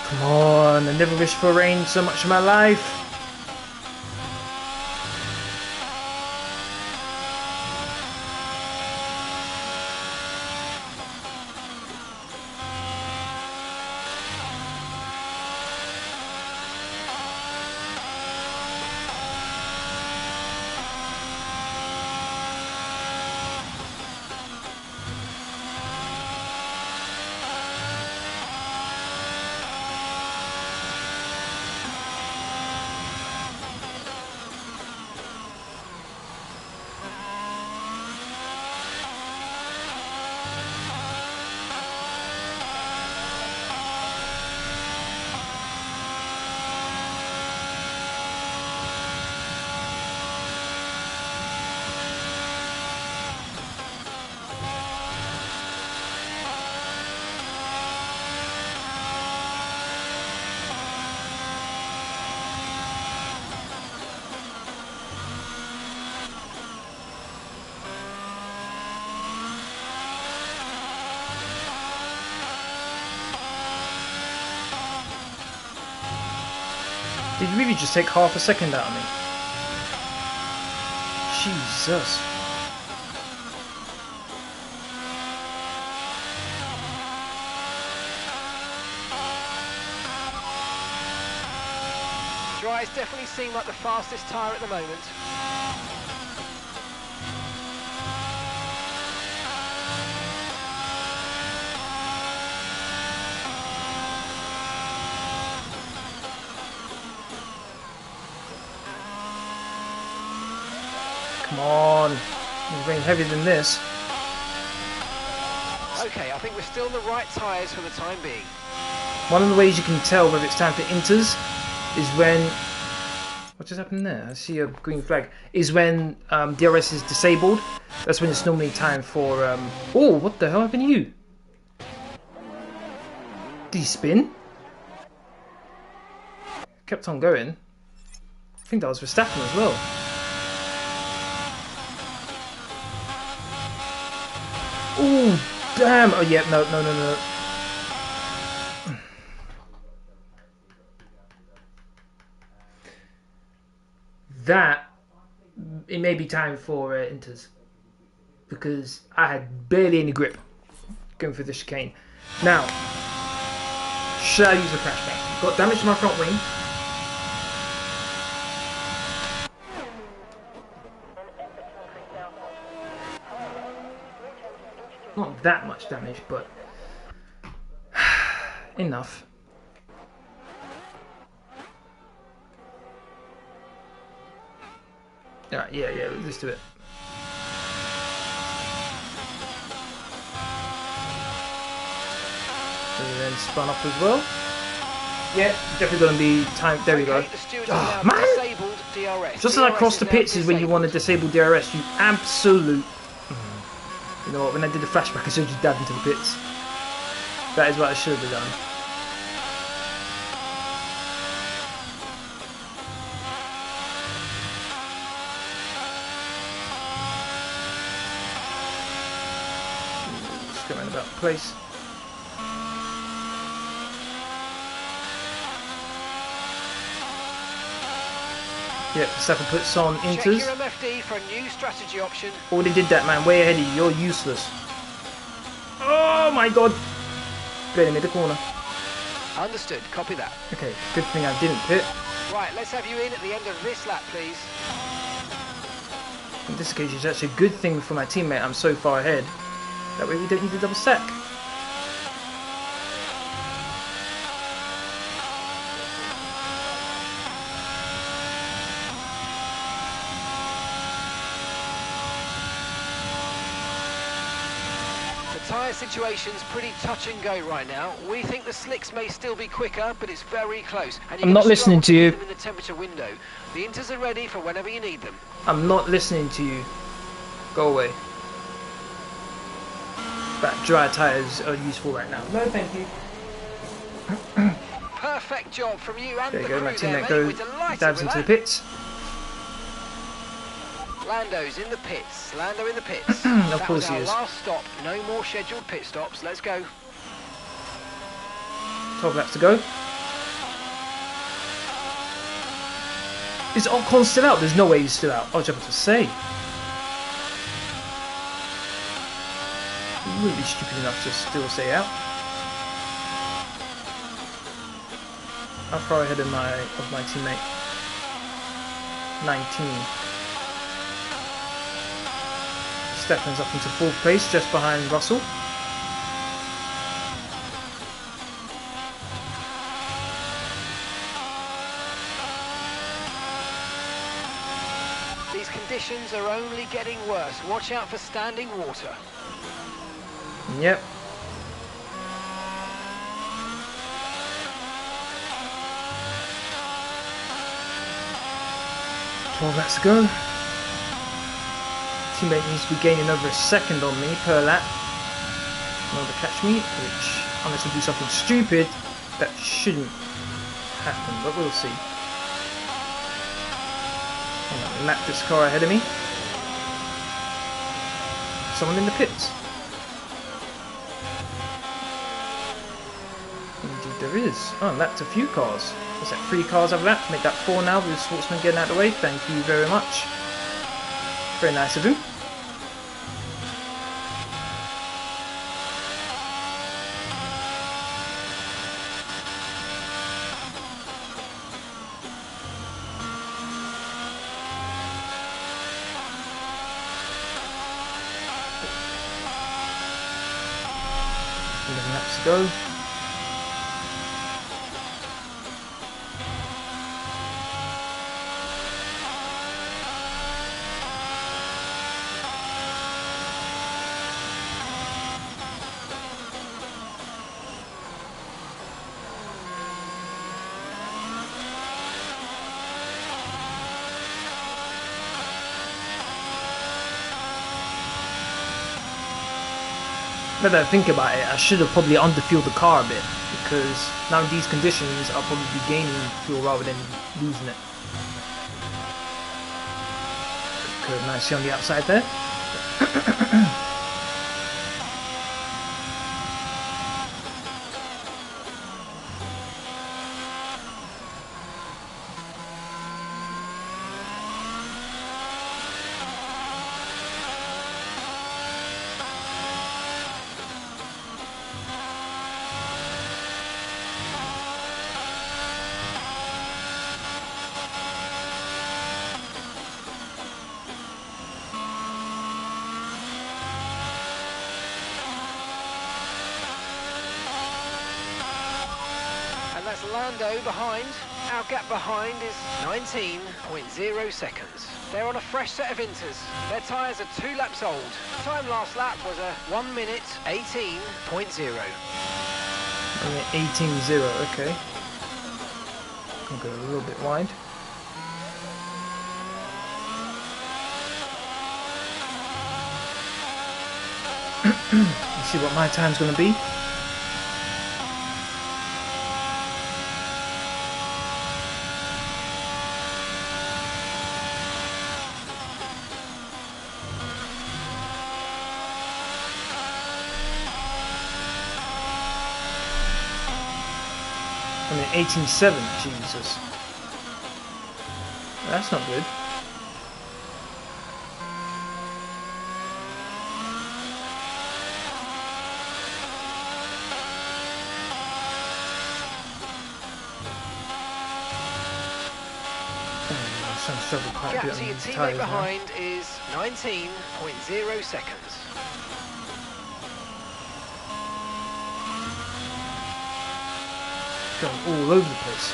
Come on, I never wished for rain so much in my life. Did you really just take half a second out of me? Jesus. Dry's definitely seem like the fastest tyre at the moment. Come on. You're being heavier than this. Okay, I think we're still in the right tyres for the time being. One of the ways you can tell whether it's time for inters is when... What just happened there? I see a green flag. Is when DRS is disabled. That's when it's normally time for... Oh, what the hell happened to you? Did he spin? Kept on going. I think that was Verstappen as well. Oh, damn! Oh, yeah, no. That, it may be time for inters. Because I had barely any grip going through the chicane. Now, should I use a flashback? Got damage to my front wing. Not that much damage, but enough. Alright, yeah, let's do it. And then spun up as well. Yeah, definitely gonna be time. There we go. Oh, man! Just as I cross the pits is when you want to disable DRS. You absolute. You know what, when I did the flashback I should have just dabbed into the pits. That is what I should have done. Just go around about the place. Yep, Verstappen puts on inters. Check your MFD for a new strategy option. Already did that, man. Way ahead of you. You're useless. Oh my god. Barely made the corner. Understood. Copy that. Okay, good thing I didn't pit. Right, let's have you in at the end of this lap, please. In this occasion, it's actually a good thing for my teammate. I'm so far ahead. That way we don't need to double stack. Tyre situation's pretty touch and go right now. We think the slicks may still be quicker, but it's very close. And I'm not listening to you. In the temperature window. The inters are ready for whenever you need them. I'm not listening to you. Go away. But dry tyres are useful right now. No, thank you. Perfect job from you and There you the go, crew my teammate there, goes, dives into the pits. Lando's in the pits. Lando in the pits. Of course he is. That was our last stop. No more scheduled pit stops. Let's go. 12 laps to go. Is Ocon still out? There's no way he's still out. I was about to say. He wouldn't be stupid enough to still stay out. How far ahead of my teammate? 19. Verstappen's up into 4th place, just behind Russell. These conditions are only getting worse. Watch out for standing water. Yep. Laps to go. Teammate needs to be gaining over a second on me per lap in order to catch me, which, unless we do something stupid, that shouldn't happen, but we'll see. Lap this car ahead of me. Someone in the pits. Indeed there is. Oh, lapped a few cars. What's that? 3 cars over that. Make that 4 now with the sportsman getting out of the way. Thank you very much. Very nice of him. Laps to go. Now that I think about it, I should have probably underfueled the car a bit, because now in these conditions I'll probably be gaining fuel rather than losing it. Good, nicely on the outside there. That's Lando behind. Our gap behind is 19.0 seconds. They're on a fresh set of inters. Their tyres are 2 laps old. Time last lap was a 1 minute 18.0. 18.0, okay. I'll go a little bit wide. Let's see what my time's going to be. I mean, 18.7, Jesus. That's not good. Gap to your teammate behind is 19.0 seconds. Going all over the place.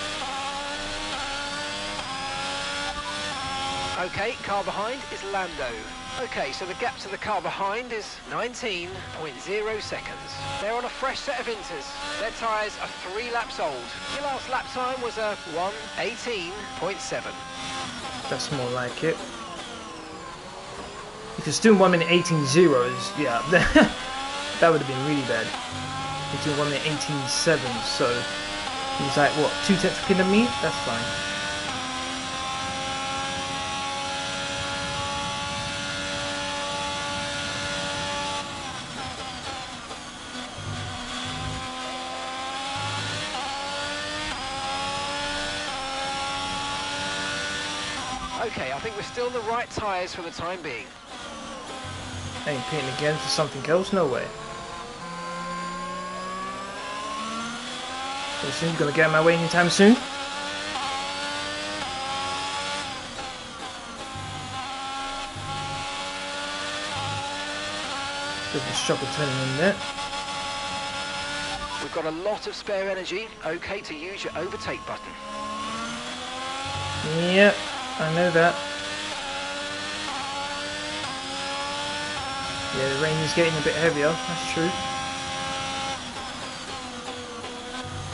Okay, car behind is Lando. Okay, so the gap to the car behind is 19.0 seconds. They're on a fresh set of inters. Their tyres are 3 laps old. Your last lap time was a 1:18.7. That's more like it. If you're still 1 minute 18.0s, yeah, that would have been really bad. Between 1 minute 18.7, so he's like, what, 2/10 quicker than me? That's fine. Okay, I think we're still the right tyres for the time being. I ain't pitting again for something else, no way. This thing's gonna get in my way anytime soon. Bit of a struggle turning in there. We've got a lot of spare energy. Okay to use your overtake button. Yep, I know that. Yeah, the rain is getting a bit heavier, that's true.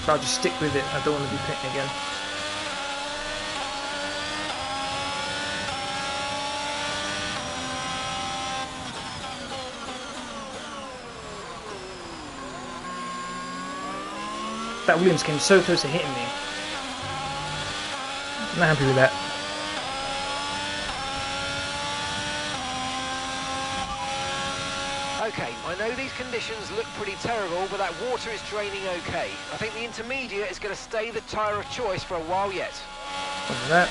But I'll just stick with it, I don't want to be pitting again. That Williams came so close to hitting me. I'm not happy with that. Okay, I know these conditions look pretty terrible, but that water is draining okay. I think the intermediate is going to stay the tyre of choice for a while yet. Look at that.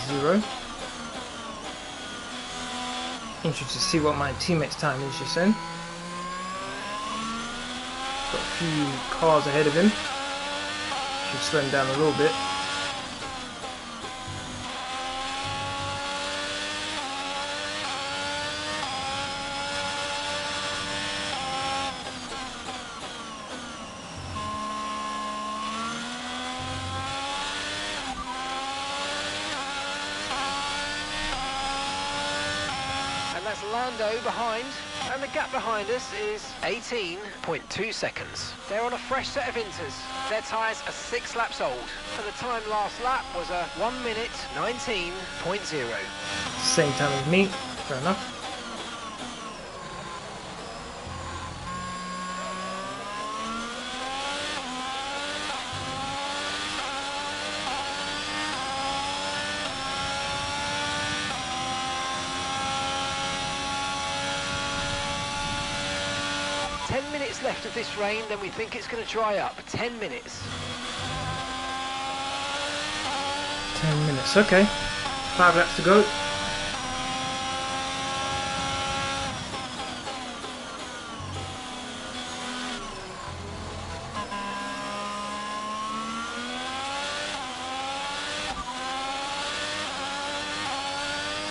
Zero. Interested to see what my teammate's time is just then. Got a few cars ahead of him. Should slow him down a little bit. That's Lando behind, and the gap behind us is 18.2 seconds. They're on a fresh set of inters. Their tyres are 6 laps old, and the time last lap was a 1 minute 19.0. Same time as me, fair enough. Left of this rain, then we think it's going to dry up. 10 minutes. 10 minutes, okay. 5 laps to go.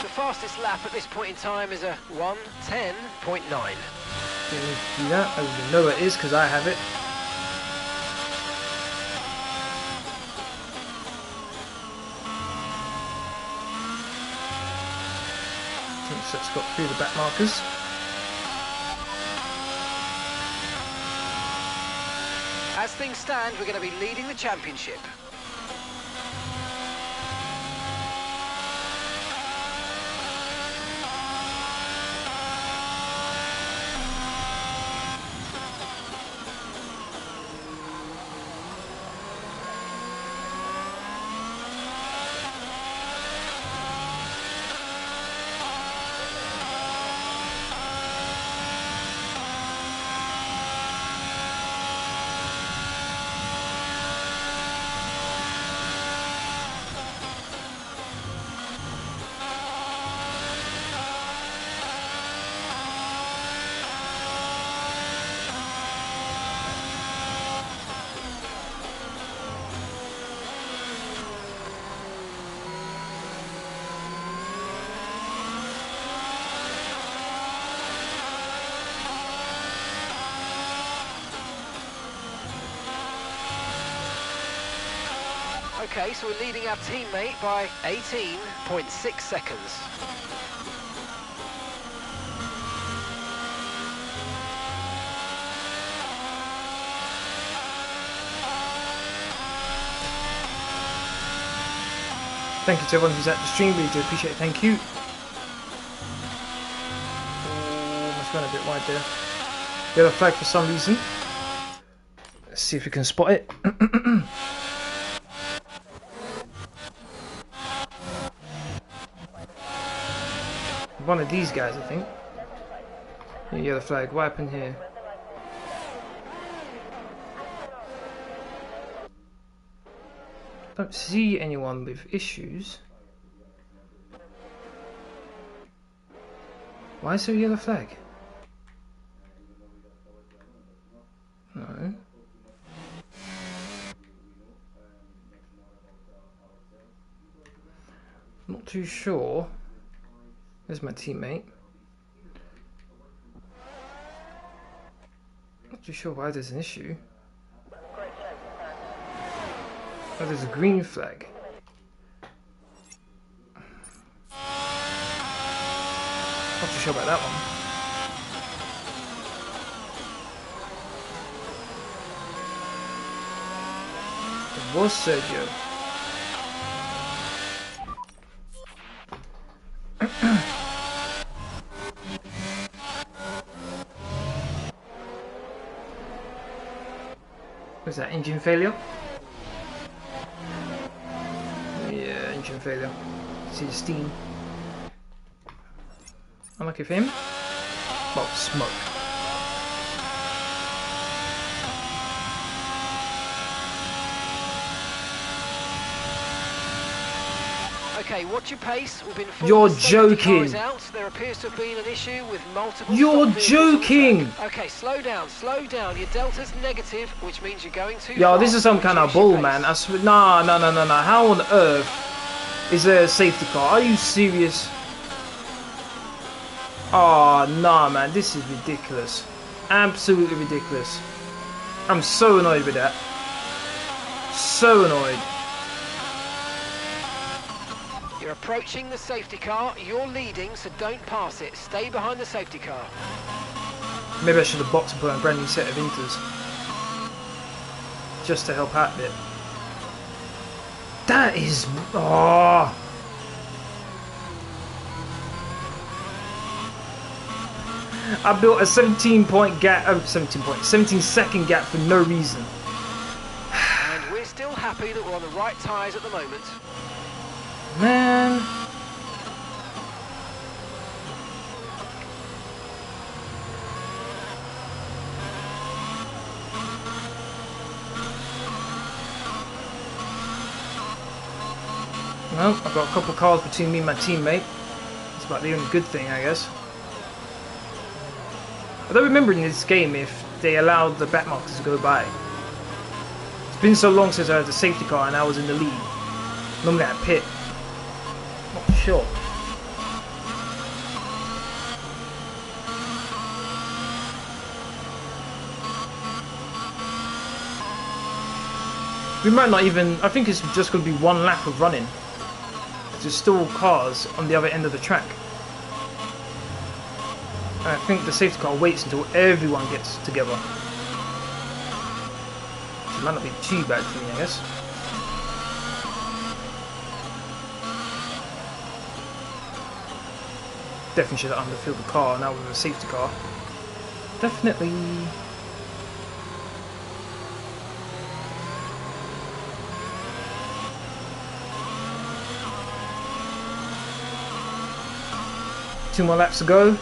The fastest lap at this point in time is a 1:10.9. Didn't need to do that. I already know it is because I have it. So it's got through the back markers. As things stand, we're going to be leading the championship. Okay, so we're leading our teammate by 18.6 seconds. Thank you to everyone who's at the stream, really do appreciate it, thank you. Almost went a bit wide there. Yellow flag for some reason. Let's see if we can spot it. One of these guys, I think. Yellow flag. What happened here? Don't see anyone with issues. Why is there a yellow flag? No. Not too sure. There's my teammate. Not too sure why there's an issue. Oh, there's a green flag. Not too sure about that one. It was Sergio. Was that engine failure? Yeah, engine failure. See the steam. Unlucky for him. Well, smoke. Okay, watch your pace. We've been You're joking. Out. There appears to have been an issue with multiple. You're joking. Okay, slow down, slow down. Your delta's negative, which means you're going too Yo, far. this is some kind of bull, man. I swear. Nah. How on earth is there a safety car? Are you serious? Oh, nah, man. This is ridiculous. Absolutely ridiculous. I'm so annoyed with that. So annoyed. You're approaching the safety car. You're leading, so don't pass it. Stay behind the safety car. Maybe I should have boxed and put on a brand new set of inters. Just to help out a bit. That is... Oh. I built a 17-point gap... 17-second gap for no reason. And we're still happy that we're on the right tyres at the moment. Man. Well, I've got a couple of cars between me and my teammate. That's about the only good thing, I guess. I don't remember in this game if they allowed the back markers to go by. It's been so long since I had the safety car and I was in the lead. Normally I pit. Not sure. We might not even... I think it's just going to be one lap of running. There's still cars on the other end of the track. And I think the safety car waits until everyone gets together. Which might not be too bad for me, I guess. Definitely should have underfilled the car now with a safety car. Definitely. Two more laps to go.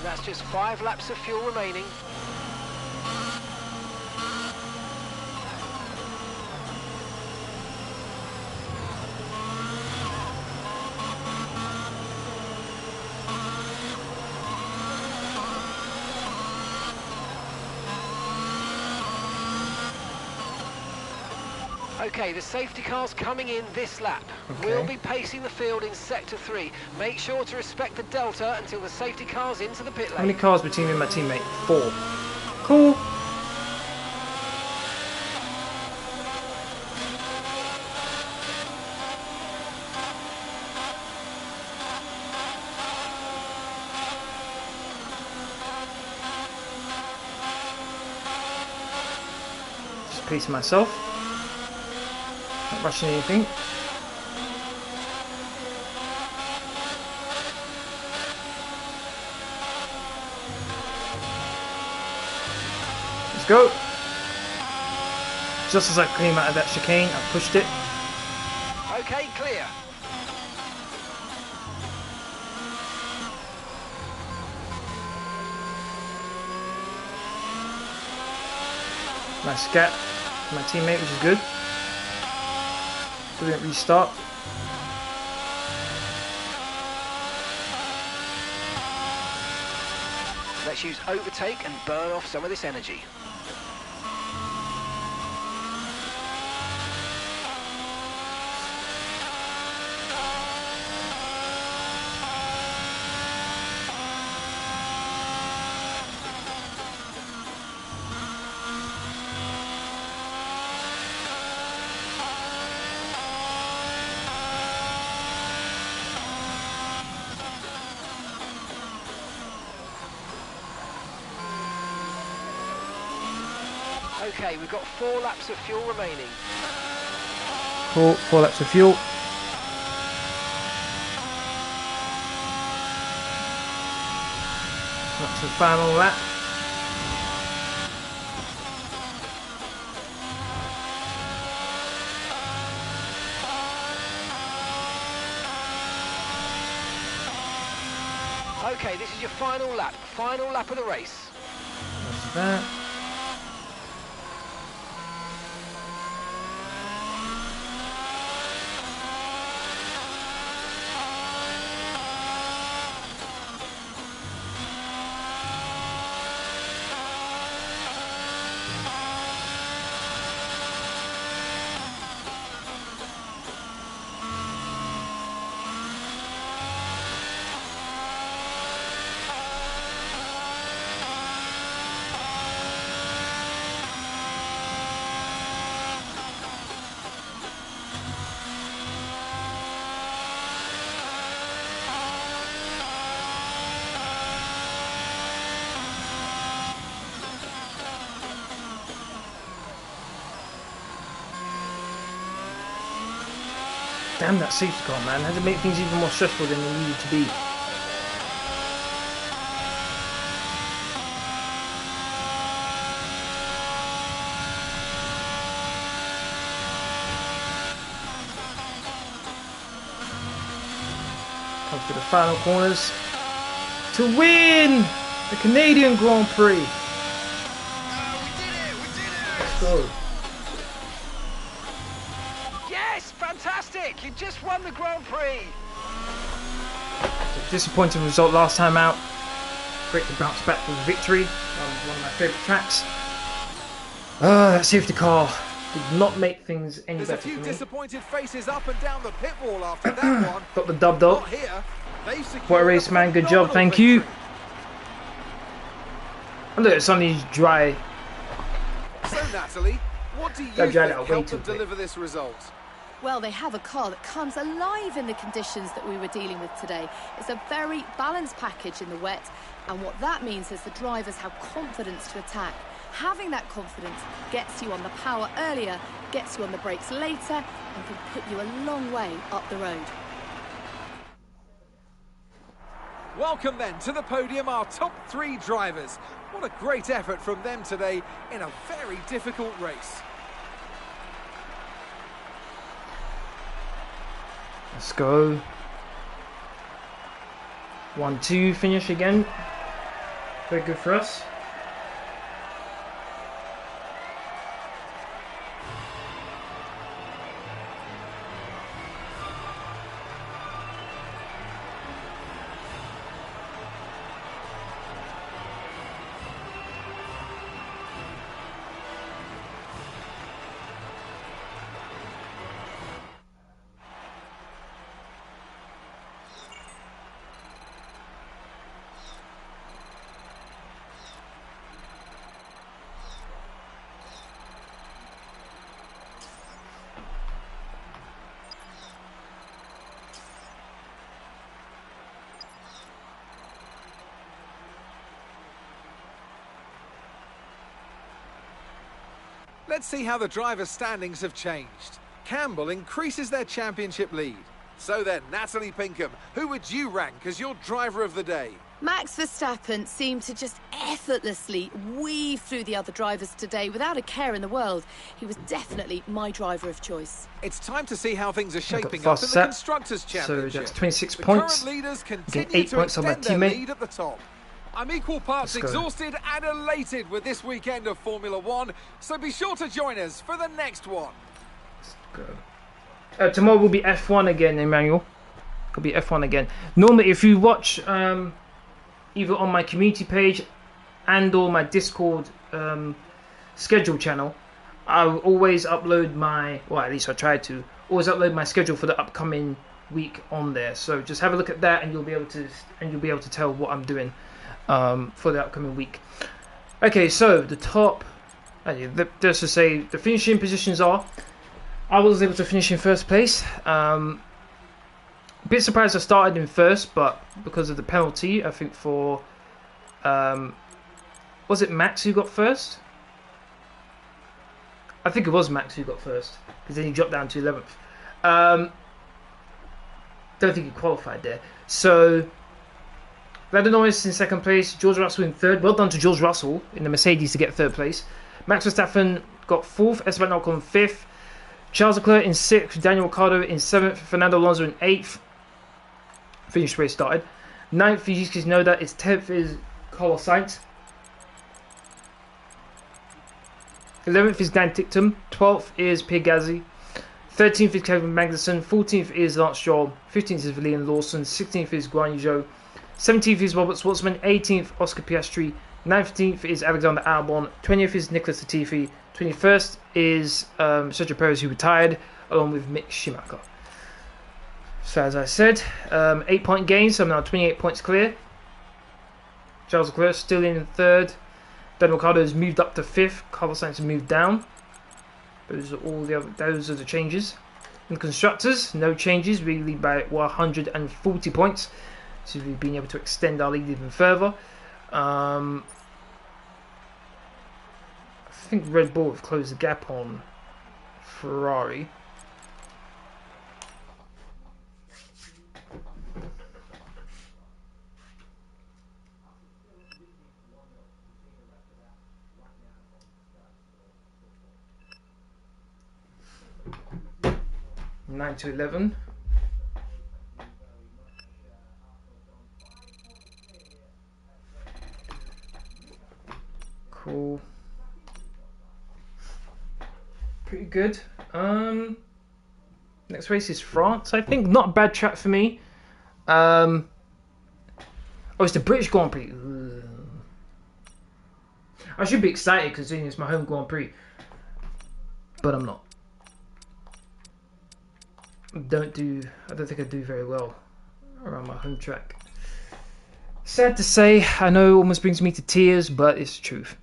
That's just 5 laps of fuel remaining. Okay, the safety car's coming in this lap. Okay. We'll be pacing the field in sector 3. Make sure to respect the delta until the safety car's into the pit lane. How many cars between me and my teammate? 4. Cool. Just pacing myself. Not rushing anything. Let's go. Just as I came out of that chicane, I pushed it. Okay, clear. Nice gap for my teammate, which is good. Brilliant restart. Let's use overtake and burn off some of this energy. Okay, we've got 4 laps of fuel remaining. Four laps of fuel. That's the final lap. Okay, this is your final lap of the race. That's that. Damn that safety car, man. Had to make things even more stressful than they needed to be. Comes to the final corners to win the Canadian Grand Prix. We did it! Let's go. Yes, fantastic! You just won the Grand Prix. Disappointing result last time out. Great to bounce back with a victory on one of my favourite tracks. That safety car did not make things any There's a better few for me. disappointed faces up and down the pit wall after that one. Got the dub though. Not here. They've secured What a race, man. Good job. phenomenal Thank you. victory. And look, it's only dry. So, Natalie, what do you That think dried out way helped too them quick. deliver this result? Well, they have a car that comes alive in the conditions that we were dealing with today. It's a very balanced package in the wet, and what that means is the drivers have confidence to attack. Having that confidence gets you on the power earlier, gets you on the brakes later, and can put you a long way up the road. Welcome then to the podium, our top 3 drivers. What a great effort from them today in a very difficult race. Let's go. 1-2 finish again. Very good for us. Let's see how the drivers' standings have changed. Campbell increases their championship lead. So then, Natalie Pinkham, who would you rank as your driver of the day? Max Verstappen seemed to just effortlessly weave through the other drivers today without a care in the world. He was definitely my driver of choice. It's time to see how things are shaping Fast up in set. the Constructors' Championship. So that's 26 the points. current leaders Getting continue 8 to points on my extend their teammate. lead at the top. I'm equal parts Let's go. exhausted and elated with this weekend of Formula One, so be sure to join us for the next one. Go. Tomorrow will be F1 again, Emmanuel. It'll be F1 again. Normally, if you watch either on my community page and or my Discord schedule channel, I will always upload my, well, at least I try to always upload my schedule for the upcoming week on there. So just have a look at that, and you'll be able to tell what I'm doing for the upcoming week. Okay, so the top, just to say, the finishing positions are, I was able to finish in first place. A bit surprised I started in first, but because of the penalty, I think for, was it Max who got first? I think it was Max who got first, because then he dropped down to 11th. Don't think he qualified there. So, Lando Norris in second place, George Russell in third. Well done to George Russell in the Mercedes to get third place. Max Verstappen got fourth, Esteban Ocon fifth, Charles Leclerc in sixth, Daniel Ricciardo in seventh, Fernando Alonso in eighth. Finished where he started. Ninth is Yuki Tsunoda, its 10th is Carlos Sainz. 11th is Dan Ticktum, 12th is Pierre Gasly, 13th is Kevin Magnussen, 14th is Lance Stroll, 15th is Valerian Lawson, 16th is Guan Yu Zhou, 17th is Robert Schwartzman, 18th Oscar Piastri, 19th is Alexander Albon, 20th is Nicholas Latifi, 21st is Sergio Perez, who retired, along with Mick Schumacher. So as I said, 8-point gain, so I'm now 28 points clear. Charles Leclerc still in third. Daniel Ricciardo has moved up to fifth. Carlos Sainz has moved down. Those are all the other. Those are the changes. In constructors, no changes. We lead by 140 points, so we've been able to extend our lead even further. I think Red Bull have closed the gap on Ferrari. Nine to 11. Cool. Pretty good. Next race is France, I think. Not a bad track for me. Oh, it's the British Grand Prix. I should be excited considering it's my home Grand Prix, but I'm not. I don't think I do very well around my home track. Sad to say, I know it almost brings me to tears, but it's the truth.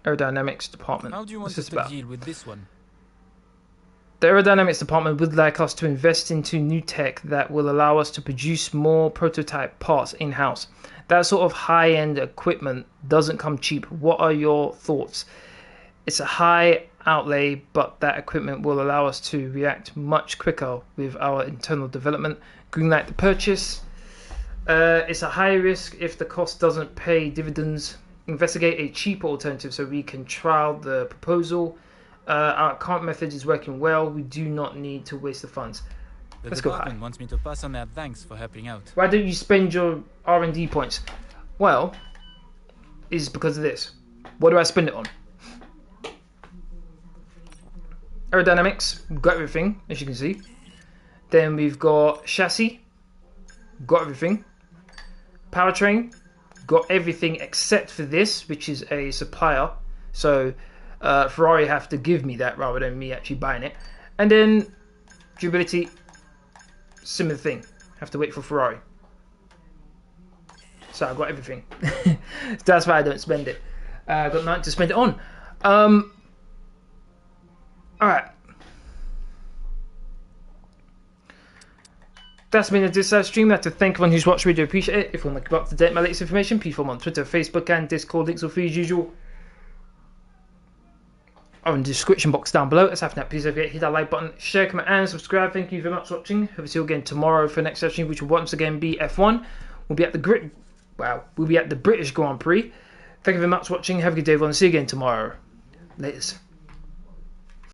Aerodynamics department. How do you want us to deal with this one? The Aerodynamics department would like us to invest into new tech that will allow us to produce more prototype parts in-house. That sort of high-end equipment doesn't come cheap. What are your thoughts? It's a high outlay, but that equipment will allow us to react much quicker with our internal development. Greenlight the purchase. It's a high risk if the cost doesn't pay dividends. Investigate a cheaper alternative so we can trial the proposal. Our current method is working well. We do not need to waste the funds. Let's go high. The department wants me to pass on their thanks for helping out. Why don't you spend your R&D points? Well, it's because of this. What do I spend it on? Aerodynamics, we've got everything, as you can see. Then we've got chassis, got everything. Powertrain, got everything except for this, which is a supplier. So Ferrari have to give me that rather than me actually buying it. And then durability, similar thing. Have to wait for Ferrari. So I've got everything. That's why I don't spend it. I've got nothing to spend it on. Alright. That's been this stream. I'd like to thank everyone who's watched. Really appreciate it. If you want to keep up to date with my latest information, please follow me on Twitter, Facebook, and Discord. Links are free as usual are in the description box down below. That's after that. Please don't forget to hit that like button, share, comment, and subscribe. Thank you very much for watching. Hope to see you again tomorrow for the next session, which will once again be F1. We'll be at the we'll be at the British Grand Prix. Thank you very much for watching. Have a good day, everyone. See you again tomorrow. Latest.